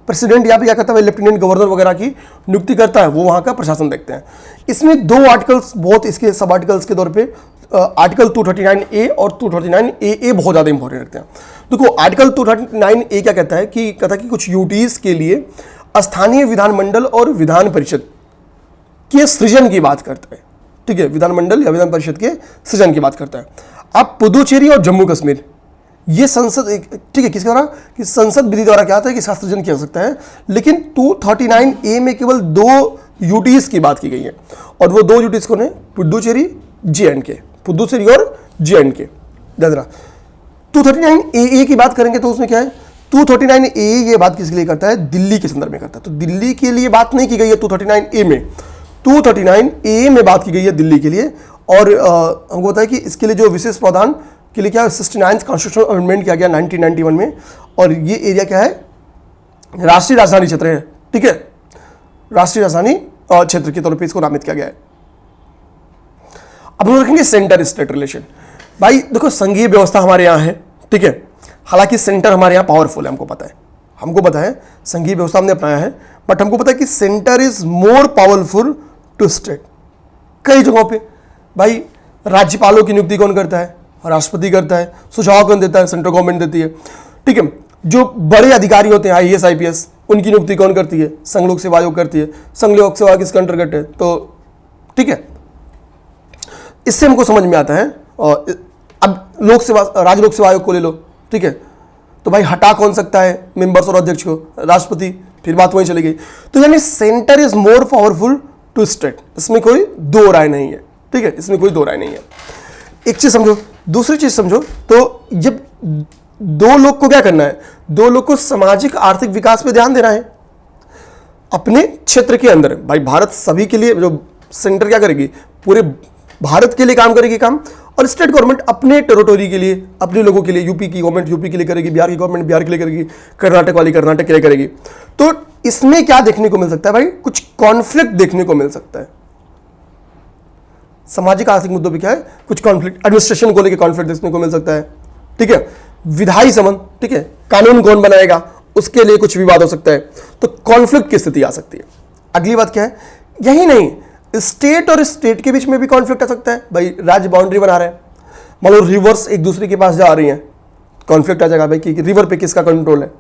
प्रेसिडेंट यहाँ पे क्या करता है, लेफ्टिनेंट गवर्नर वगैरह की नियुक्ति करता है, वो वहां का प्रशासन देखते हैं। इसमें दो आर्टिकल्स बहुत इसके सब आर्टिकल्स के तौर पे आर्टिकल 239A और 239AA बहुत ज्यादा इंपॉर्टेंट रखते हैं। देखो आर्टिकल 239A क्या कहता है कि कुछ यूटीज के लिए स्थानीय विधानमंडल और विधान परिषद के सृजन की बात करता है, ठीक है, विधानमंडल या विधान परिषद के सृजन की बात करता है। अब पुदुचेरी और जम्मू कश्मीर ये संसद, ठीक है, किसके द्वारा, कि संसद विधि द्वारा क्या होता है कि इसका सृजन किया जा सकता है। लेकिन 239A में केवल दो यूटीज की बात की गई है, और वो दो यूटीज कौन है, पुदुचेरी J&K, पुदुचेरी और J&K। 239AA की बात करेंगे तो उसमें क्या है, 239AA ये बात किसके लिए करता है, दिल्ली के संदर्भ में करता है। तो दिल्ली के लिए बात नहीं की गई है 239A में, 239A में बात की गई है दिल्ली के लिए। और हमको पता है कि इसके लिए जो विशेष प्रावधान के लिए क्या 69 कॉन्स्टिट्यूशनल अमेंडमेंट किया गया 1991 में, और ये एरिया क्या है, राष्ट्रीय राजधानी क्षेत्र है, ठीक है, राष्ट्रीय राजधानी क्षेत्र के तौर पे इसको नामित किया गया है। अब हम रखेंगे सेंटर स्टेट रिलेशन। भाई देखो संघीय व्यवस्था हमारे यहाँ है, ठीक है, हालांकि सेंटर हमारे यहाँ पावरफुल है, हमको पता है संघीय व्यवस्था हमने अपनाया है, बट हमको पता है कि centre is more powerful to state. कई जगहों पे भाई राज्यपालों की नियुक्ति कौन करता है, राष्ट्रपति करता है, सुझाव कौन देता है, सेंट्रल गवर्नमेंट देती है, ठीक है। जो बड़े अधिकारी होते हैं IAS IPS उनकी नियुक्ति कौन करती है, संघ लोक सेवा आयोग करती है। संघ लोक सेवा किसके अंतर्गत है, तो ठीक है, इससे हमको समझ में आता है। अब लोक सेवा, राज्य लोक सेवा आयोग को ले लो, ठीक है, तो भाई हटा कौन सकता है मेंबर्स और अध्यक्ष को, राष्ट्रपति, फिर बात वहीं चली गई। तो यानी centre is more powerful to state, इसमें कोई दो राय नहीं है, ठीक है, इसमें कोई दो राय नहीं है। एक चीज समझो, दूसरी चीज समझो, तो जब दो लोग को क्या करना है, दो लोग को सामाजिक आर्थिक विकास पे ध्यान देना है अपने क्षेत्र के अंदर। भाई भारत सभी के लिए, जो सेंटर क्या करेगी, पूरे भारत के लिए काम करेगी काम, और स्टेट गवर्नमेंट अपने टेरिटोरी के लिए, अपने लोगों के लिए, यूपी की गवर्नमेंट यूपी के लिए करेगी, बिहार की गवर्नमेंट बिहार के लिए करेगी, कर्नाटक वाली कर्नाटक के लिए करेगी। तो इसमें क्या देखने को मिल सकता है भाई, कुछ कॉन्फ्लिक्ट देखने को मिल सकता है। सामाजिक आर्थिक मुद्दों पे क्या है, कुछ कॉन्फ्लिक्ट, एडमिनिस्ट्रेशन को लेकर कॉन्फ्लिक्ट देखने को मिल सकता है, ठीक है, विधायी संबंध, ठीक है, कानून कौन बनाएगा उसके लिए कुछ विवाद हो सकता है, तो कॉन्फ्लिक्ट की स्थिति आ सकती है। अगली बात क्या है, यही नहीं, स्टेट और स्टेट के बीच में भी कॉन्फ्लिक्ट आ सकता है। भाई राज्य बाउंड्री बना रहे हैं, मान लो रिवर्स एक दूसरे के पास जा रही हैं, कॉन्फ्लिक्ट आ जाएगा भाई कि रिवर पे किसका कंट्रोल है,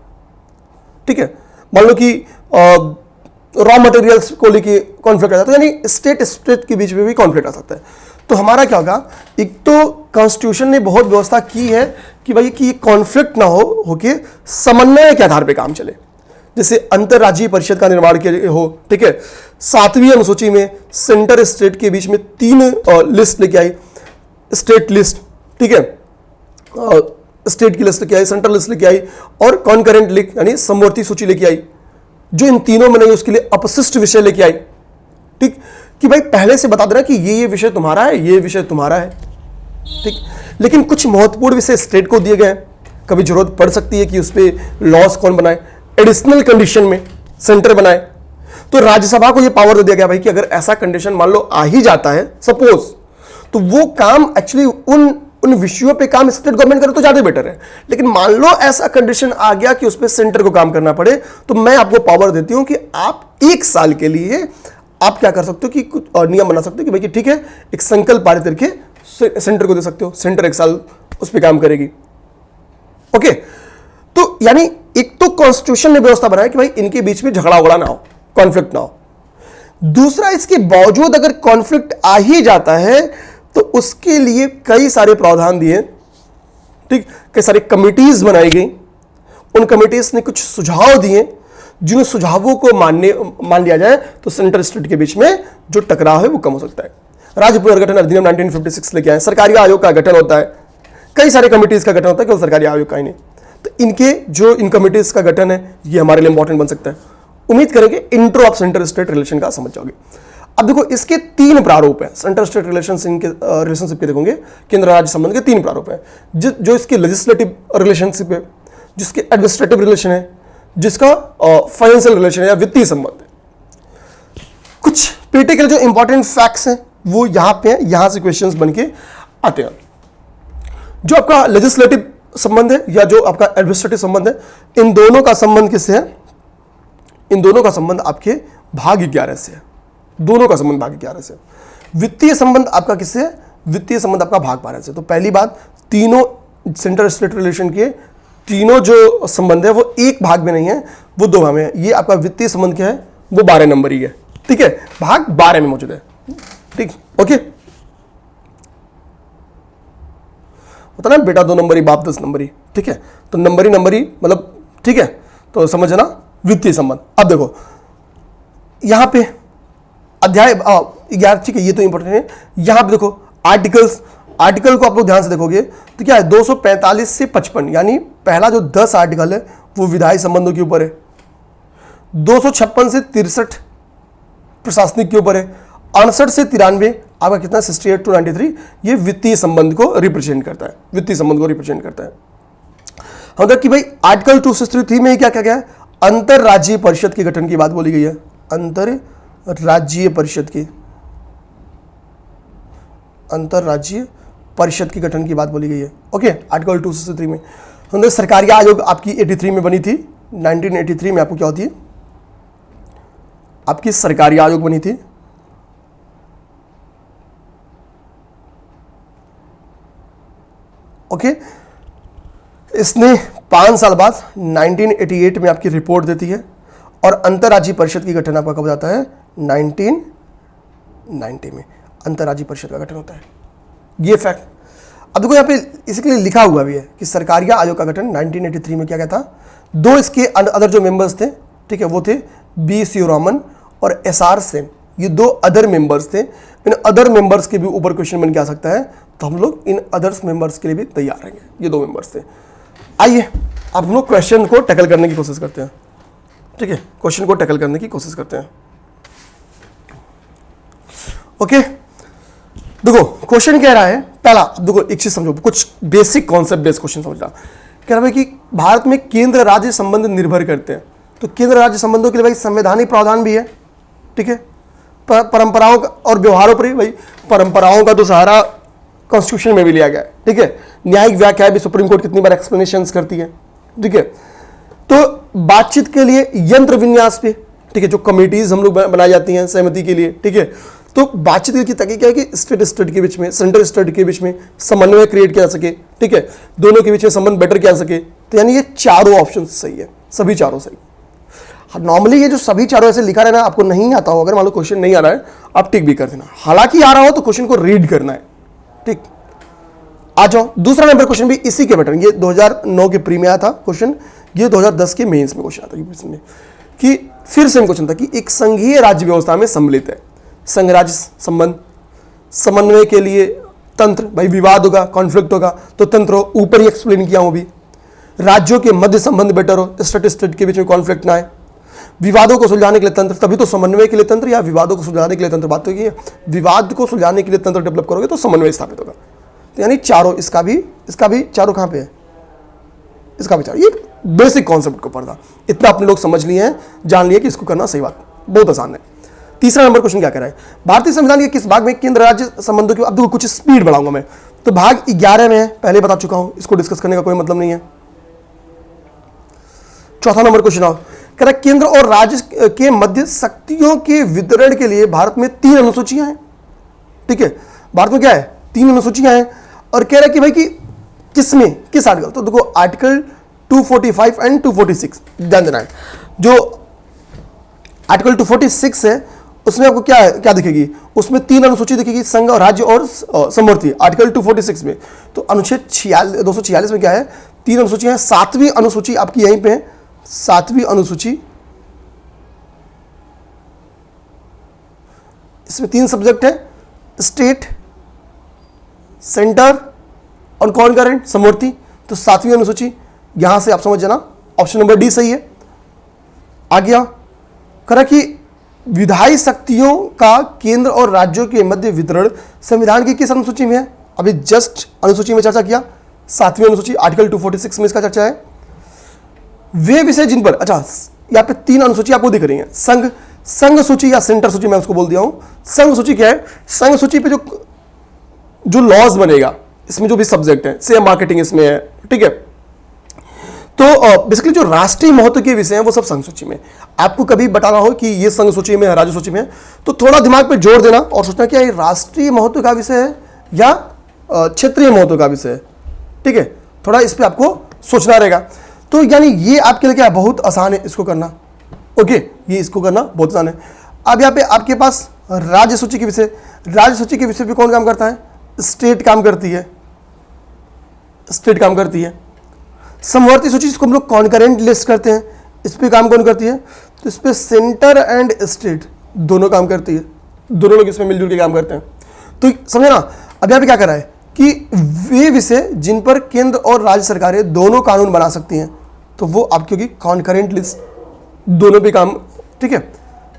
ठीक है। मान लो कि रॉ मटेरियल्स को लेके कॉन्फ्लिक्ट आ जाता है, यानी स्टेट के बीच में भी कॉन्फ्लिक्ट आ सकता है। तो हमारा क्या होगा, एक तो कॉन्स्टिट्यूशन ने बहुत व्यवस्था की है कि भाई कि कॉन्फ्लिक्ट ना होके समन्वय के आधार पे काम चले, जैसे अंतरराज्यीय परिषद का निर्माण के हो, ठीक है। 7वीं अनुसूची में सेंटर स्टेट के बीच में 3 लिस्ट लेके आई, स्टेट लिस्ट, ठीक है, स्टेट की लिस्ट लेके आई, सेंट्रल लिस्ट लेके आई, और कॉन्करेंट लिस्ट यानी समवर्ती सूची लेके आई। जो इन तीनों में नहीं उसके लिए अपशिष्ट विषय लेके आई, ठीक, कि भाई पहले से बता देना कि ये विषय तुम्हारा है, ये विषय तुम्हारा है, ठीक। लेकिन कुछ महत्वपूर्ण विषय स्टेट को दिए गए, कभी जरूरत पड़ सकती है कि उस पर लॉस कौन बनाए, एडिशनल कंडीशन में सेंटर बनाए। तो राज्यसभा को यह पावर दे दिया गया भाई कि अगर ऐसा कंडीशन मान लो आ ही जाता है सपोज, तो वो काम एक्चुअली उन विषयों पे काम स्टेट गवर्नमेंट करे तो ज्यादा बेटर है। लेकिन मान लो ऐसा कंडीशन आ गया कि उस पर सेंटर को काम करना पड़े, तो मैं आपको पावर देती हूं कि आप 1 साल के लिए आप क्या कर सकते हो कि कुछ नियम बना सकते हो कि भाई कि ठीक है, एक संकल्प पारित करके सेंटर को दे सकते हो, सेंटर 1 साल उस पर काम करेगी, ओके। तो यानी एक तो कॉन्स्टिट्यूशन ने व्यवस्था बनाया कि भाई इनके बीच में झगड़ा उगड़ा ना हो, कॉन्फ्लिक्ट ना हो। दूसरा, इसके बावजूद अगर कॉन्फ्लिक्ट आ ही जाता है तो उसके लिए कई सारे प्रावधान दिए, ठीक, कई सारी कमिटीज बनाई गई, उन कमिटीज ने कुछ सुझाव दिए, जिन सुझावों को मान लिया जाए तो सेंटर स्टेट के बीच में जो टकराव है वो कम हो सकता है। राज्य पुनर्गठन अधिनियम 1956 लेके आए, सरकारी आयोग का गठन होता है, कई सारे कमिटीज का गठन होता है, केवल सरकारी आयोग का ही नहीं। तो इन कमिटीज का गठन है, ये हमारे लिए इंपॉर्टेंट बन सकता है। उम्मीद करेंगे intro of centre state relation का समझ जाओगे। अब देखो इसके 3 प्रारूप हैं, सेंटर स्टेट रिलेशनशिप के देखोगे, केंद्र राज्य संबंध के 3 प्रारूप हैं, जो इसके लेजिस्लेटिव रिलेशनशिप है, जिसके एडमिनिस्ट्रेटिव रिलेशन है, जिसका फाइनेंशियल रिलेशन है या वित्तीय संबंध है। कुछ पेटे के लिए जो इंपॉर्टेंट फैक्ट्स हैं वो यहां पे हैं, यहां से क्वेश्चंस बन के आते हैं। जो आपका लेजिस्लेटिव संबंध है या जो आपका एडमिनिस्ट्रेटिव संबंध है, इन दोनों का संबंध किससे है? इन दोनों का संबंध आपके भाग 11 से है। दोनों का संबंध भाग 11 से। वित्तीय संबंध आपका किससे है? वित्तीय संबंध आपका भाग 12 से। तो पहली बात, तीनों सेंटर स्टेट रिलेशन के तीनों जो संबंध है वो एक भाग में नहीं है, वो दो भाग में है। ये आपका वित्तीय संबंध क्या है? वो 12 नंबर ही है, ठीक है, भाग 12 में मौजूद है, ठीक, ओके। होता ना बेटा 2 नंबरी बाप 10 नंबरी, ठीक है, तो नंबरी मतलब, ठीक है, तो समझना वित्तीय संबंध। अब देखो यहां पे अध्याय 11, ठीक है, ये तो इंपॉर्टेंट है। यहां पे देखो आर्टिकल को आप लोग ध्यान से देखोगे तो क्या है, 245 से 55, यानी पहला जो 10 आर्टिकल है वो विधायी संबंधों के ऊपर है। 256 से 63 प्रशासनिक के ऊपर है। 68 से 93 आपका कितना, 68 to 93, ये वित्तीय संबंध को रिप्रेजेंट करता है, वित्तीय संबंध को रिप्रेजेंट करता है। हम कि भाई आर्टिकल 263 में क्या क्या क्या है? अंतरराज्यीय परिषद के गठन की बात बोली गई है। अंतरराज्यीय परिषद के गठन की बात बोली गई है, ओके, आर्टिकल 263 में। हम सरकारी आयोग आपकी 83 में बनी थी। 1983 में आपको क्या होती है? आपकी सरकारी आयोग बनी थी। ओके, इसने 5 साल बाद 1988 में आपकी रिपोर्ट देती है और अंतरराज्यीय परिषद की गठन आपका कब जाता है? 1990 में अंतरराज्यीय परिषद का गठन होता है। ये फैक्ट अब देखो यहाँ पे इसके लिए लिखा हुआ भी है कि सरकारी आयोग का गठन 1983 में क्या क्या था? 2 इसके अदर जो मेंबर्स थे, ठीक है, वो थे बी शिवरामन और एसआर सेन। ये 2 अदर मेंबर्स थे। इन अदर मेंबर्स के भी ऊपर क्वेश्चन बन के आ सकता है, तो हम लोग इन अदर्स मेंबर्स के लिए भी तैयार रहेंगे। ये 2 मेंबर्स थे। आइए अब हम लोग क्वेश्चन को टैकल करने की कोशिश करते हैं, ठीक है, क्वेश्चन को टैकल करने की कोशिश करते हैं। ओके, देखो क्वेश्चन कह रहा है, पहला देखो एक चीज समझो, कुछ बेसिक कॉन्सेप्ट बेस्ड क्वेश्चन समझना। कह रहा है कि भारत में केंद्र राज्य संबंध निर्भर करते हैं, तो केंद्र राज्य संबंधों के लिए भाई संवैधानिक प्रावधान भी है, ठीक है, परंपराओं और व्यवहारों पर ही, भाई परंपराओं का तो सहारा कॉन्स्टिट्यूशन में भी लिया गया है, ठीक है, न्यायिक व्याख्या भी सुप्रीम कोर्ट कितनी बार एक्सप्लेनेशंस करती है, ठीक है। तो बातचीत के लिए यंत्र विन्यास पे, ठीक है, जो कमेटीज हम लोग बनाई जाती हैं सहमति के लिए, ठीक है, तो बातचीत की तरीका क्या है कि स्टेट के बीच में, सेंट्रल स्टेट के बीच में समन्वय क्रिएट किया जा सके, ठीक है, दोनों के बीच में संबंध बेटर किया जा सके। तो यानी ये चारों ऑप्शन सही है, सभी चारों सही। नॉर्मली ये जो सभी चारों ऐसे लिखा रहना, आपको नहीं आता हो, अगर मान लो क्वेश्चन नहीं आ रहा है, आप टिक भी कर देना, हालांकि आ रहा हो तो क्वेश्चन को रीड करना है, ठीक। आ जाओ, दूसरा नंबर क्वेश्चन भी इसी के पैटर्न, ये 2009 के प्री में आया था क्वेश्चन, ये 2010 के मेंस में क्वेश्चन आता है कि फिर से क्वेश्चन था कि एक संघीय राज्य व्यवस्था में सम्मिलित है संघ राज्य संबंध, समन्वय के लिए तंत्र, भाई विवाद होगा, कॉन्फ्लिक्ट होगा तो तंत्र हो, ऊपर ही एक्सप्लेन किया हूं भी। राज्यों के मध्य संबंध बेटर हो, स्टेट के बीच में कॉन्फ्लिक्ट ना आए, विवादों को सुलझाने के लिए तंत्र, तभी तो समन्वय के लिए तंत्र या विवादों को सुलझाने के लिए तंत्र। बात तो ये विवाद को सुलझाने के लिए तंत्र डेवलप करोगे तो समन्वय स्थापित होगा। तो यानी चारों, इसका भी चारों कहां पे है? इसका भी चारों। ये बेसिक कॉन्सेप्ट को पढ़ना, इतना अपने लोग समझ लिए हैं, जान लिए कि इसको करना सही बात, बहुत आसान है। तीसरा नंबर क्वेश्चन क्या कह रहा है? भारतीय संविधान के किस भाग में केंद्र राज्य संबंधों की, अब देखो कुछ स्पीड बढ़ाऊंगा मैं, तो भाग 11 में है, पहले बता चुका हूं, इसको डिस्कस करने का कोई मतलब नहीं है। चौथा नंबर क्वेश्चन आओ, कह रहा है केंद्र और राज्य के मध्य शक्तियों के वितरण के लिए भारत में 3 अनुसूचियां हैं, ठीक है, भारत में क्या है? 3 अनुसूचियां हैं। और कह रहा है कि भाई कि किसमें, किस आर्टिकल? तो देखो आर्टिकल 245 एंड 246 ध्यान देना है। जो आर्टिकल 246 है उसमें आपको क्या है, क्या दिखेगी? उसमें 3 अनुसूची दिखेगी, संघ और राज्य और समवर्ती, आर्टिकल 246 में। तो अनुच्छेद 246 में क्या है? 3 अनुसूची है। 7वीं अनुसूची आपकी यहीं पे है, 7वीं अनुसूची, इसमें 3 सब्जेक्ट है, स्टेट, सेंटर और कॉन्करेंट, समवर्ती। तो 7वीं अनुसूची यहां से आप समझ जाना, ऑप्शन नंबर डी सही है। आ गया करा कि विधायी शक्तियों का केंद्र और राज्यों के मध्य वितरण संविधान की किस अनुसूची में है? अभी जस्ट अनुसूची में चर्चा किया, 7वीं अनुसूची, आर्टिकल 246 में इसका चर्चा है। वे विषय जिन पर, अच्छा यहाँ पे 3 अनुसूची आपको दिख रही हैं, संघ, संघ सूची या सेंटर सूची मैं उसको बोल दिया हूं। संघ सूची क्या है? संघ सूची पे जो लॉज बनेगा, इसमें जो भी सब्जेक्ट है, शेयर मार्केटिंग इसमें है, ठीक है। तो बेसिकली जो राष्ट्रीय महत्व के विषय हैं वो सब संघ सूची में। आपको कभी बताना हो कि ये संघ सूची में है, राज्य सूची में है, तो थोड़ा दिमाग पे जोर देना और सोचना कि ये राष्ट्रीय महत्व का विषय है या क्षेत्रीय महत्व का विषय है, ठीक है। थोड़ा इस पे आपको सोचना रहेगा। तो यानी ये आपके लिए क्या है, बहुत आसान है इसको करना। ओके, ये इसको करना बहुत आसान है। अब यहाँ पे आपके पास राज्य सूची के विषय, राज्य सूची के विषय पे कौन काम करता है? स्टेट काम करती है, स्टेट काम करती है। समवर्ती सूची जिसको हम लोग कॉन्करेंट लिस्ट करते हैं, इस पे काम कौन करती है? तो इस पे सेंटर एंड स्टेट दोनों काम करती है, दोनों लोग इसमें मिलजुल के काम करते हैं। तो समझे ना, अब यहाँ पे क्या कर रहा है कि वे विषय जिन पर केंद्र और राज्य सरकारें दोनों कानून बना सकती हैं, तो वो आपकी होगी कॉन्करेंट लिस्ट, दोनों पे काम, ठीक है।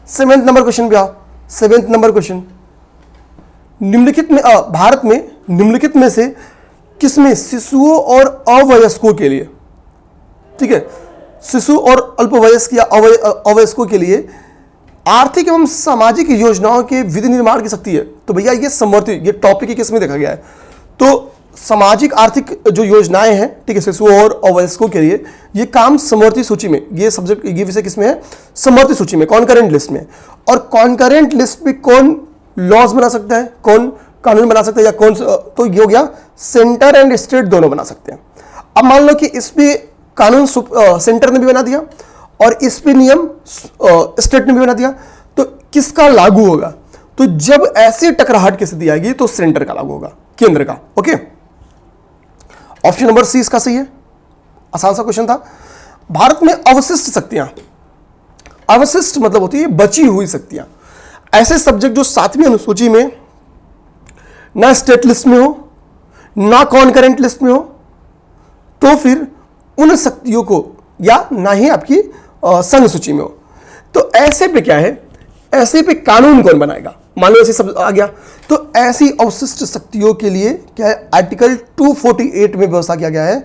7वें नंबर क्वेश्चन पे आओ। 7वें नंबर क्वेश्चन, निम्नलिखित में भारत में निम्नलिखित में से किसमें शिशुओं और अवयस्कों के लिए, ठीक है, शिशु और अल्पवयस्क या अवयस्कों के लिए आर्थिक एवं सामाजिक योजनाओं के विधि निर्माण की शक्ति है? तो भैया ये समवर्ती, ये टॉपिक ही किसमें देखा गया है? तो सामाजिक आर्थिक जो योजनाएं हैं, ठीक है, शिशुओं और अवयस्कों के लिए, ये काम समवर्ती सूची में, ये सब्जेक्ट, ये विषय किसमें है? समवर्ती सूची में, कॉन्करेंट लिस्ट में। और कॉन्करेंट लिस्ट पे कौन लॉज बना सकता है, कौन कानून बना सकता है, या कौन? तो ये हो गया सेंटर एंड स्टेट दोनों बना सकते हैं। अब मान लो कि इस पे कानून सेंटर ने भी बना दिया और इस पे नियम स्टेट ने भी बना दिया, तो किसका लागू होगा? तो जब ऐसे टकराहट की स्थिति आएगी तो सेंटर का लागू होगा, केंद्र का। ओके, ऑप्शन नंबर सी इसका सही है। आसान सा क्वेश्चन था। भारत में अवशिष्ट शक्तियां, अवशिष्ट मतलब होती है बची हुई शक्तियां, ऐसे सब्जेक्ट जो 7वीं अनुसूची में ना स्टेट लिस्ट में हो ना कॉन्करेंट लिस्ट में हो, तो फिर उन शक्तियों को, या ना ही आपकी संघ सूची में हो, तो ऐसे पे क्या है, ऐसे पे कानून कौन बनाएगा? मान लो ऐसे सब आ गया, तो ऐसी अवशिष्ट शक्तियों के लिए क्या है, आर्टिकल 248 में व्यवस्था किया गया है,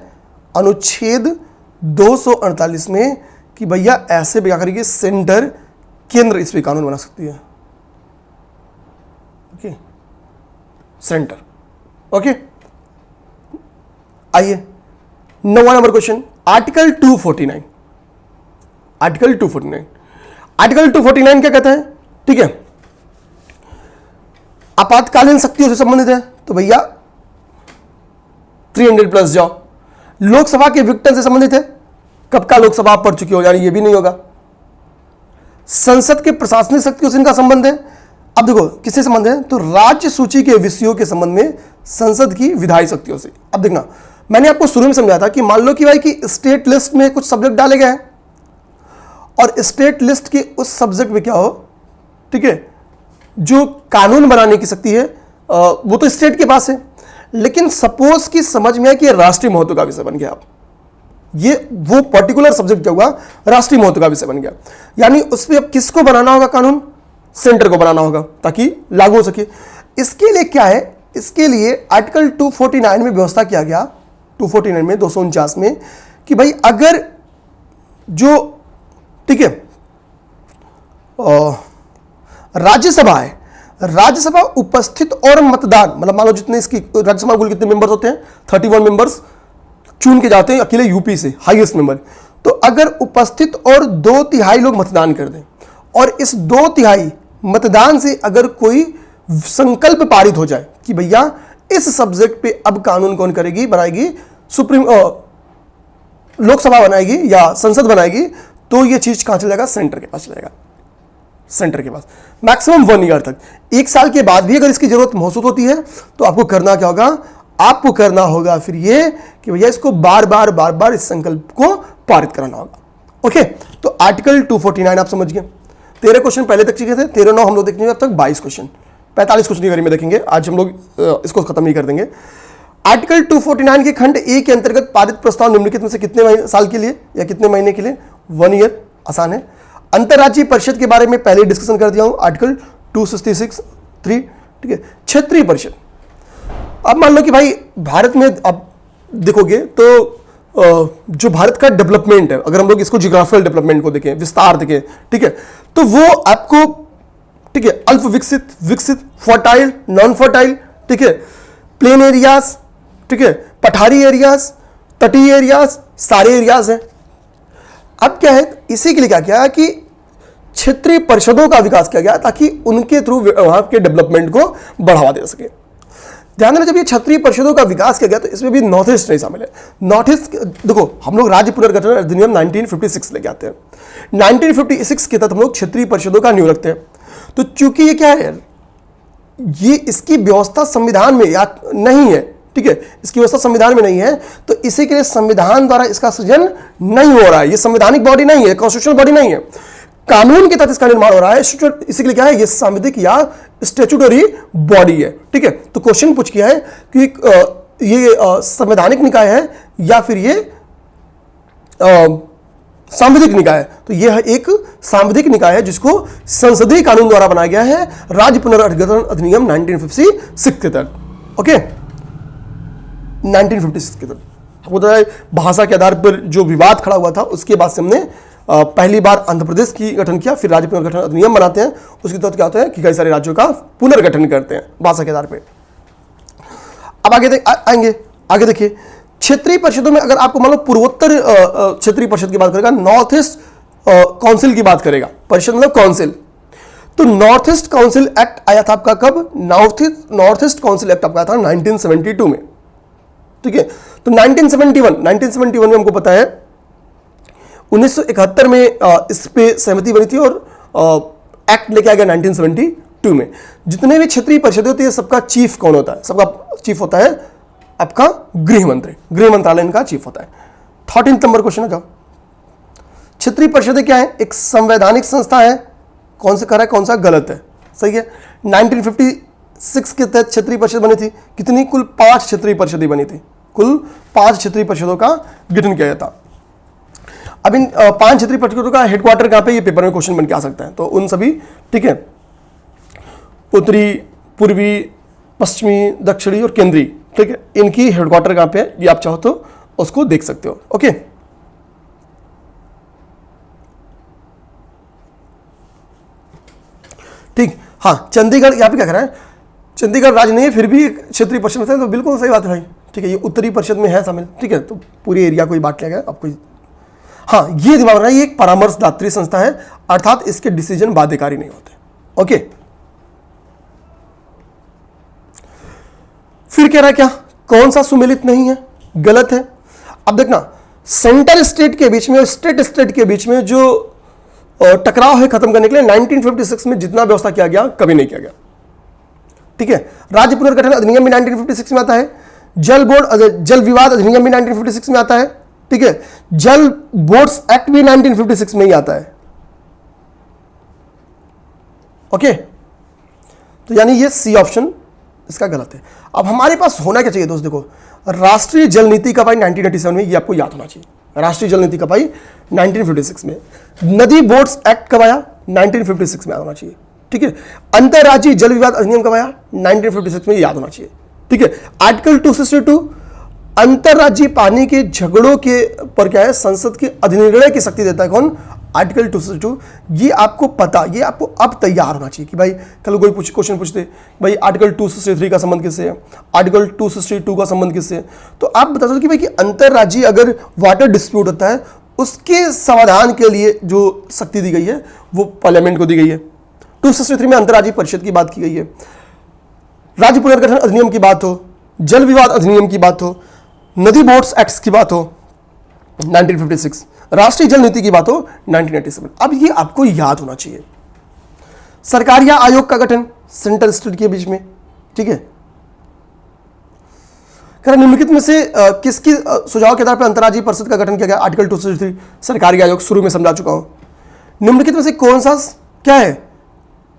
अनुच्छेद 248 में, कि भैया ऐसे पे क्या करेगी, सेंटर, केंद्र इस पे कानून बना सकती है। Okay, centre. ओके, आइए 9वां number question, article 249। Article 249, article 249 क्या कहता है? ठीक है, आपातकालीन शक्तियों से संबंधित है, तो भैया 300 प्लस जाओ। लोकसभा के विघटन से संबंधित है, कब का लोकसभा आप पढ़ चुके हो, यानी ये भी नहीं होगा। संसद के प्रशासनिक शक्तियों से इनका संबंध है। अब देखो किससे संबंध है, तो राज्य सूची के विषयों के संबंध में संसद की विधायी शक्तियों से। अब देखना, मैंने आपको शुरू में समझाया था कि मान लो कि भाई कि स्टेट लिस्ट में कुछ सब्जेक्ट डाले गए हैं और स्टेट लिस्ट के उस सब्जेक्ट में क्या हो, ठीक है, जो कानून बनाने की शक्ति है वो तो स्टेट के पास है, लेकिन सपोज कि समझ में आए कि राष्ट्रीय महत्व का विषय बन गया, आप ये वो पर्टिकुलर सब्जेक्ट क्या हुआ, राष्ट्रीय महत्व का विषय बन गया, यानी उस पर अब किसको बनाना होगा कानून, सेंटर को बनाना होगा ताकि लागू हो सके। इसके लिए क्या है, इसके लिए आर्टिकल 249 में व्यवस्था किया गया, 249 में 249 में, कि भाई अगर जो, ठीक है, राज्यसभा है, राज्यसभा उपस्थित और मतदान, मतलब मान लो जितने इसकी राज्यसभा कुल कितने मेंबर्स होते हैं, 31 मेंबर्स चुन के जाते हैं अकेले यूपी से, हाईएस्ट मेंबर। तो अगर उपस्थित और 2/3 लोग मतदान कर दें और इस 2/3 मतदान से अगर कोई संकल्प पारित हो जाए कि भैया इस सब्जेक्ट पे अब कानून कौन करेगी, बनाएगी, सुप्रीम लोकसभा बनाएगी या संसद बनाएगी, तो ये चीज कहां चलेगा, सेंटर के पास चलेगा, सेंटर के पास। मैक्सिमम 1 ईयर तक, 1 साल के बाद भी अगर इसकी जरूरत महसूस होती है तो आपको करना क्या होगा, आपको करना होगा फिर ये कि भैया इसको बार बार इस संकल्प को पारित कराना होगा। ओके, तो आर्टिकल 249 आप समझ गए। 13 क्वेश्चन पहले तक सीखे थे, 13 9 हम लोग देखेंगे अब तक 22 क्वेश्चन, 45 क्वेश्चन की कड़ी में देखेंगे, आज हम लोग इसको खत्म नहीं कर देंगे। आर्टिकल 249 के खंड ए के अंतर्गत पारित प्रस्ताव निम्नलिखित में से कितने साल के लिए या कितने महीने के लिए, 1 ईयर, आसान है। अंतर्राज्यीय परिषद के बारे में पहले डिस्कशन कर दिया हूं, आर्टिकल 266(3), ठीक है। क्षेत्रीय परिषद, अब मान लो कि भाई भारत में अब देखोगे तो जो भारत का डेवलपमेंट है, अगर हम लोग इसको जियोग्राफिकल डेवलपमेंट को देखें, विस्तार देखें, ठीक है, तो वो आपको, ठीक है, अल्प विकसित, विकसित, फर्टाइल, नॉन फर्टाइल, ठीक है, प्लेन एरियाज, ठीक है, पठारी एरियाज, तटीय एरियाज, सारे एरियाज हैं। अब क्या है, इसी के लिए क्या किया कि क्षेत्रीय परिषदों का विकास किया गया ताकि उनके थ्रू वहां के डेवलपमेंट को बढ़ावा दे सके। ध्यान देना, जब ये क्षेत्रीय परिषदों का विकास किया गया तो इसमें भी नॉर्थ ईस्ट नहीं शामिल है। नॉर्थ ईस्ट, देखो हम लोग राज्य पुनर्गठन अधिनियम 1956 लेके आते हैं। 1956 के तहत हम लोग क्षेत्रीय परिषदों का न्यू रखते हैं। तो चूंकि ये क्या है, ये इसकी व्यवस्था संविधान में या नहीं है, ठीक है, इसकी व्यवस्था संविधान में नहीं है, तो इसी के लिए संविधान द्वारा इसका सृजन नहीं हो रहा है। ये संवैधानिक बॉडी नहीं है, कॉन्स्टिट्यूशनल बॉडी नहीं है, कानून के तहत इसका निर्माण हो रहा है। इसी के लिए क्या है, ये सांविधिक या स्टैट्यूटरी बॉडी है, ठीक है। तो क्वेश्चन पूछ किया है कि ये संवैधानिक निकाय है या फिर ये सांविधिक निकाय है। तो यह एक सांविधिक निकाय है जिसको संसदीय कानून द्वारा बनाया गया है, राज्य पुनर्गठन अधिनियम 1956 के तहत। ओके, 1956 के तहत आपको पता है भाषा के आधार पर जो विवाद खड़ा हुआ था, उसके बाद से हमने पहली बार आंध्र प्रदेश की गठन किया, फिर राज्य पुनर्गठन अधिनियम बनाते हैं। उसके तहत क्या होता है कि कई सारे राज्यों का पुनर्गठन करते हैं भाषा के आधार पर। अब आगे आएंगे, आगे देखिए क्षेत्रीय परिषदों में अगर आपको मान लो पूर्वोत्तर क्षेत्रीय परिषद की बात करेगा, नॉर्थ ईस्ट काउंसिल की बात करेगा, परिषद मतलब काउंसिल, तो नॉर्थ ईस्ट काउंसिल एक्ट आया था आपका कब, नॉर्थ ईस्ट काउंसिल एक्ट आपका आया था 1972 में, ठीक है। तो 1971 में हमको पता है 1971 में इस पे सहमति बनी थी और एक्ट लेके आ गया 1972 में। जितने भी क्षेत्रीय परिषदें होती है सबका चीफ कौन होता है, सबका चीफ होता है आपका गृह मंत्री, गृह मंत्रालय इनका चीफ होता है। 13 नंबर क्वेश्चन है, क्षेत्रीय परिषदें क्या है, एक संवैधानिक संस्था है, कौन सा करा है, कौन सा गलत है, सही है। 1956 के तहत क्षेत्रीय परिषद बनी थी, कितनी, कुल 5 क्षेत्रीय परिषदें बनी थी, कुल 5 क्षेत्रीय परिषदों का गठन किया जाता। अब इन 5 क्षेत्रीय परिषदों का हेडक्वार्टर कहां पे, ये पेपर में क्वेश्चन बन के आ सकता है, तो उन सभी, ठीक है, उत्तरी, पूर्वी, पश्चिमी, दक्षिणी और केंद्रीय, ठीक है, इनकी हेडक्वार्टर कहां पे है, ये आप चाहो तो उसको देख सकते हो। ओके, ठीक, हाँ, चंडीगढ़ यहां पे क्या कर रहा है, चंडीगढ़ राज्य नहीं है फिर भी एक क्षेत्रीय परिषद में है, तो बिल्कुल सही बात है भाई, ठीक है, ये उत्तरी परिषद में है शामिल, ठीक है, तो पूरी एरिया को ही बांट लिया गया आपको। हाँ, ये दिमाग रखना, ये एक परामर्शदात्री संस्था है, अर्थात इसके डिसीजन बाध्यकारी नहीं होते। ओके, फिर कह रहा है क्या, कौन सा सुमेलित नहीं है, गलत है। अब देखना, सेंटर स्टेट के बीच में और स्टेट के बीच में जो टकराव है खत्म करने के लिए 1956 में जितना व्यवस्था किया गया कभी नहीं किया गया, ठीक है। राज्य पुनर्गठन अधिनियम भी 1956 में आता है, जल विवाद अधिनियम भी 1956 में आता है, ठीक है, जल बोर्ड्स एक्ट भी 1956 में ही आता है। ओके, तो यानी ये सी ऑप्शन इसका गलत है। अब हमारे पास होना क्या चाहिए दोस्त, देखो, राष्ट्रीय जल नीति कब आई 1987 में, ये आपको याद होना चाहिए। राष्ट्रीय जल नीति कब आई 1956 में। नदी बोर्ड्स एक्ट कब आया 1956 में याद होना चाहिए, ठीक है। अंतरराज्यीय जल विवाद अधिनियम कब आया 1956 में, याद होना चाहिए, ठीक है। आर्टिकल 262 अंतरराज्यीय पानी के झगड़ों के पर क्या है, संसद के अधिनिर्णय की शक्ति देता है कौन, आर्टिकल 262। ये आपको पता, ये आपको अब तैयार होना चाहिए कि भाई कल कोई क्वेश्चन पूछते भाई आर्टिकल 263 का संबंध किससे है, आर्टिकल 262 का संबंध किससे है, तो आप बता दो कि भाई कि अंतरराज्यीय अगर वाटर डिस्प्यूट होता है उसके समाधान के लिए जो शक्ति दी गई है वो पार्लियामेंट को दी गई है। 263 में अंतरराज्यीय परिषद की बात की गई है, राज्य पुनर्गठन अधिनियम की बात हो, जल विवाद अधिनियम की बात हो, नदी बोर्ड्स एक्ट की बात हो 1956, राष्ट्रीय जल नीति की बात हो 1987। अब ये आपको याद होना चाहिए। सरकार या आयोग का गठन सेंटर स्टेट के बीच में, ठीक है। निम्नलिखित में से किसकी सुझाव के आधार पर अंतरराज्यीय परिषद का गठन किया गया, आर्टिकल 263 सरकारी आयोग, शुरू में समझा चुका हूं। निम्नलिखित में से कौन सा क्या है,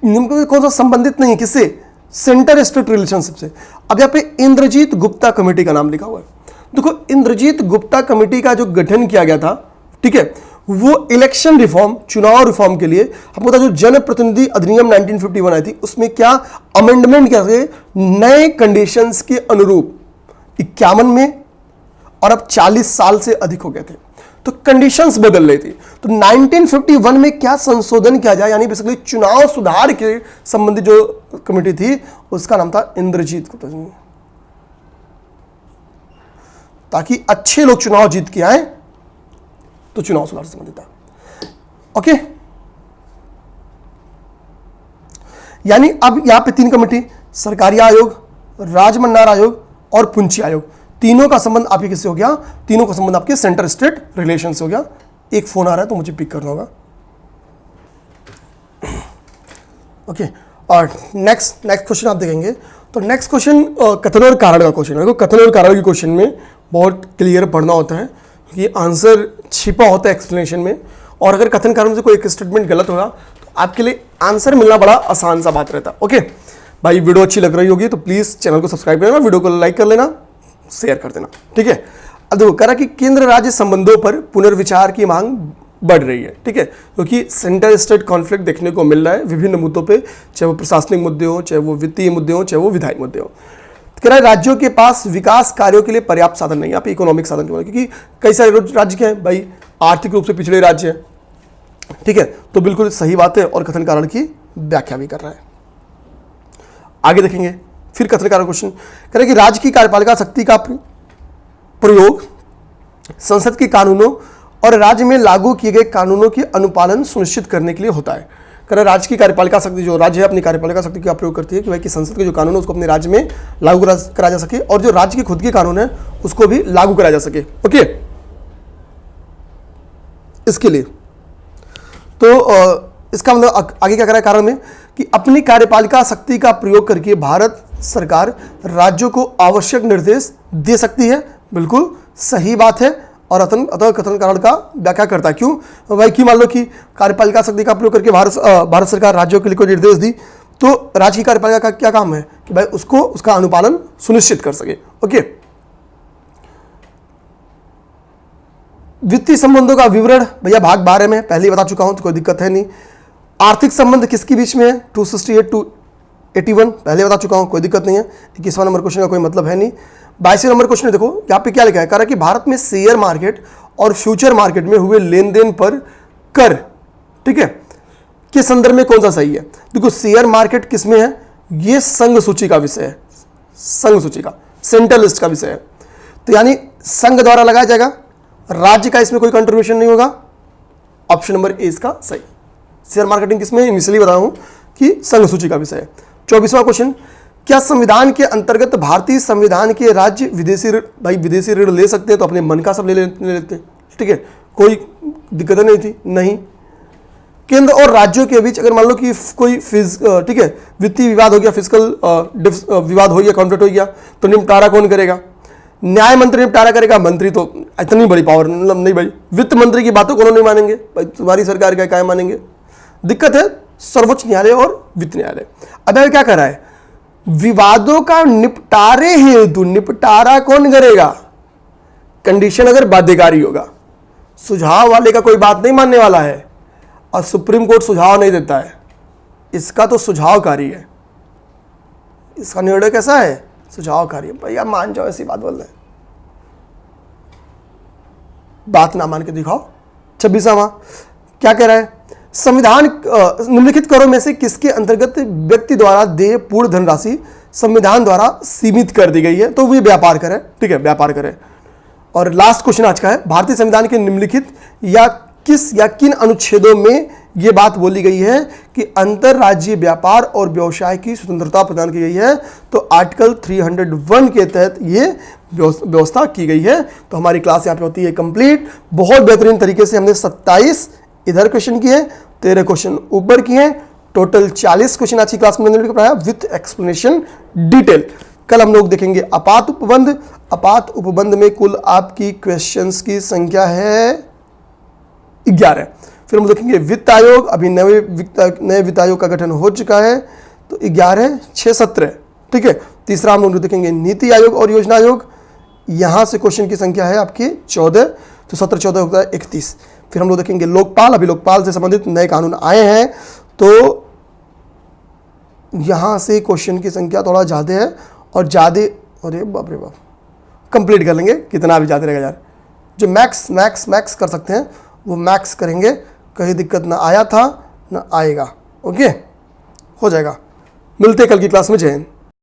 निम्नलिखित में कौन सा संबंधित नहीं है किससे, सेंटर स्टेट रिलेशनशिप से। अब यहाँ पे इंद्रजीत गुप्ता कमेटी का नाम लिखा हुआ है। देखो, इंद्रजीत गुप्ता कमेटी का जो गठन किया गया था, ठीक है, वो इलेक्शन रिफॉर्म, चुनाव रिफॉर्म के लिए हमको था। जो जनप्रतिनिधि अधिनियम 1951 आई थी उसमें क्या अमेंडमेंट किया गया, नए कंडीशंस के अनुरूप 51 में और अब 40 साल से अधिक हो गए थे, तो कंडीशंस बदल रही थी। तो 1951 में क्या संशोधन किया जाए, यानी बेसिकली चुनाव सुधार के संबंधित जो कमेटी थी उसका नाम था इंद्रजीत गुप्ता जी, ताकि अच्छे लोग चुनाव जीत के आए, तो चुनाव सुधार से संबंधित था। ओके, यानी अब यहां पे 3 कमेटी, सरकारी आयोग, राजमन्नार आयोग और पुंछी आयोग, तीनों का संबंध आपके किससे हो गया? तीनों का संबंध आपके सेंटर स्टेट रिलेशन से हो गया। एक फोन आ रहा है तो मुझे पिक करना होगा। ओके, और नेक्स्ट क्वेश्चन आप देखेंगे तो नेक्स्ट क्वेश्चन कथन और कारण का क्वेश्चन है। देखो, कथन और कारण के क्वेश्चन में बहुत क्लियर पढ़ना होता है, क्योंकि आंसर छिपा होता है एक्सप्लेनेशन में, और अगर कथन कारण से कोई एक स्टेटमेंट गलत होगा तो आपके लिए आंसर मिलना बड़ा आसान सा बात रहता है। ओके भाई, वीडियो अच्छी लग रही होगी तो प्लीज चैनल को सब्सक्राइब कर लेना, वीडियो को लाइक कर लेना, शेयर कर देना, ठीक है। अब देखो, कह रहा कि केंद्र राज्य संबंधों पर पुनर्विचार की मांग बढ़ रही है, ठीक है, क्योंकि सेंटर स्टेट कॉन्फ्लिक्ट देखने को मिल रहा है विभिन्न मुद्दों पे, चाहे वो प्रशासनिक मुद्दे हो, चाहे वो वित्तीय मुद्दे हो, चाहे वो विधायी मुद्दे हो। कह रहा है राज्यों के पास विकास कार्यों के लिए पर्याप्त साधन नहीं है, आप इकोनॉमिक साधन क्यों, क्योंकि कई सारे राज्य क्या है भाई, आर्थिक रूप से पिछड़े राज्य हैं, ठीक है, तो बिल्कुल सही बात है, और कथन कारण की व्याख्या भी कर रहा है। आगे देखेंगे फिर कथन कारण क्वेश्चन, कह रहे कि राज्य की कार्यपालिका शक्ति का प्रयोग संसद के कानूनों और राज्य में लागू किए गए कानूनों के अनुपालन सुनिश्चित करने के लिए होता है। कह रहे राज्य की कार्यपालिका शक्ति, जो राज्य है अपनी कार्यपालिका शक्ति का प्रयोग करती है कि भाई कि संसद के जो कानून है उसको अपने राज्य में लागू करा जा सके, और जो राज्य के खुद के कानून है उसको भी लागू कराया जा सके। ओके, इसके लिए तो इसका मतलब आगे क्या करा है कारण में कि अपनी कार्यपालिका शक्ति का प्रयोग करके भारत सरकार राज्यों को आवश्यक निर्देश दे सकती है, बिल्कुल सही बात है, और अतः कथन कारण का व्याख्या करता है। क्यों भाई, कि मान लो कि कार्यपालिका शक्ति का प्रयोग करके भारत सरकार राज्यों के लिए कोई निर्देश दी, तो राज्य की कार्यपालिका का क्या काम है कि भाई उसको उसका अनुपालन सुनिश्चित कर सके। ओके, वित्तीय संबंधों का विवरण भैया भाग 12 में पहले ही बता चुका हूं, तो कोई दिक्कत है नहीं। आर्थिक संबंध किसके बीच में है, 268 to 81 पहले बता चुका हूं, कोई दिक्कत नहीं है। 21वां नंबर क्वेश्चन का कोई मतलब है नहीं। 22वें नंबर क्वेश्चन देखो, यहाँ पे क्या लिखा है, कह रहा है कि भारत में शेयर मार्केट और फ्यूचर मार्केट में हुए लेन देन पर कर, ठीक है, के संदर्भ में कौन सा सही है। देखो, शेयर मार्केट किस में है, ये संघ सूची का विषय है, संघ सूची का सेंट्रल लिस्ट का विषय है, तो यानी संघ द्वारा लगाया जाएगा, राज्य का इसमें कोई कंट्रीब्यूशन नहीं होगा। ऑप्शन नंबर ए इसका सही। शेयर मार्केटिंग किसमें, इनिशियली बता रहा हूं कि संघ सूची का विषय है। 24वां क्वेश्चन, क्या संविधान के अंतर्गत भारतीय संविधान के राज्य विदेशी ऋण, भाई विदेशी ऋण ले सकते हैं तो अपने मन का सब ले लेते हैं, ठीक है, कोई दिक्कत नहीं थी, नहीं। केंद्र और राज्यों के बीच अगर मान लो कि कोई ठीक है वित्तीय विवाद हो गया, फिजिकल विवाद हो गया, कॉन्फ्लिक्ट हो गया, तो निपटारा कौन करेगा, न्याय मंत्री निपटारा करेगा। मंत्री तो इतनी बड़ी पावर मतलब नहीं भाई, वित्त मंत्री की बातों को नहीं मानेंगे भाई, तुम्हारी सरकार का क्या मानेंगे, दिक्कत है। सर्वोच्च न्यायालय और वित्त न्यायालय। अब क्या कर रहा है, विवादों का निपटारे हेतु निपटारा कौन करेगा, कंडीशन अगर बाध्यकारी होगा, सुझाव वाले का कोई बात नहीं मानने वाला है, और सुप्रीम कोर्ट सुझाव नहीं देता है, इसका तो सुझावकारी है, इसका निर्णय कैसा है, सुझावकारी है। भैया मान जाओ, ऐसी बात बोल रहे हैं, बात ना मान के दिखाओ। 26वां क्या कह रहा है, संविधान निम्नलिखित करों में से किसके अंतर्गत व्यक्ति द्वारा देय पूर्ण धनराशि संविधान द्वारा सीमित कर दी गई है, तो वे व्यापार करें, ठीक है, व्यापार करें। और लास्ट क्वेश्चन आज का है, भारतीय संविधान के निम्नलिखित या किस या किन अनुच्छेदों में यह बात बोली गई है कि अंतरराज्यीय व्यापार और व्यवसाय की स्वतंत्रता प्रदान की गई है, तो आर्टिकल 301 के तहत ये व्यवस्था की गई है। तो हमारी क्लास यहाँ पे होती है कंप्लीट। बहुत बेहतरीन तरीके से हमने 27 इधर क्वेश्चन किए, 13 क्वेश्चन ऊपर किए, टोटल 40 क्वेश्चन आज की क्लास में पढ़ाया विथ एक्सप्लेनेशन डिटेल। कल हम लोग देखेंगे आपात उपबंध। आपात उपबंध में कुल आपकी क्वेश्चंस की संख्या है 11। फिर हम देखेंगे वित्त आयोग, अभी नए वित्त आयोग का गठन हो चुका है, तो 11 6 17, ठीक है। तीसरा हम लोग देखेंगे नीति आयोग और योजना आयोग, यहां से क्वेश्चन की संख्या है आपकी 14, तो 17 14 होता है 31। फिर हम लोग देखेंगे लोकपाल, अभी लोकपाल से संबंधित नए कानून आए हैं, तो यहां से क्वेश्चन की संख्या थोड़ा ज़्यादा है, और ज़्यादा, अरे बाप रे बाप, कंप्लीट कर लेंगे, कितना भी जाते रहेगा यार। जो मैक्स मैक्स मैक्स कर सकते हैं वो मैक्स करेंगे, कहीं दिक्कत ना आया था ना आएगा। ओके, हो जाएगा। मिलते हैं कल की क्लास में। जय हिंद।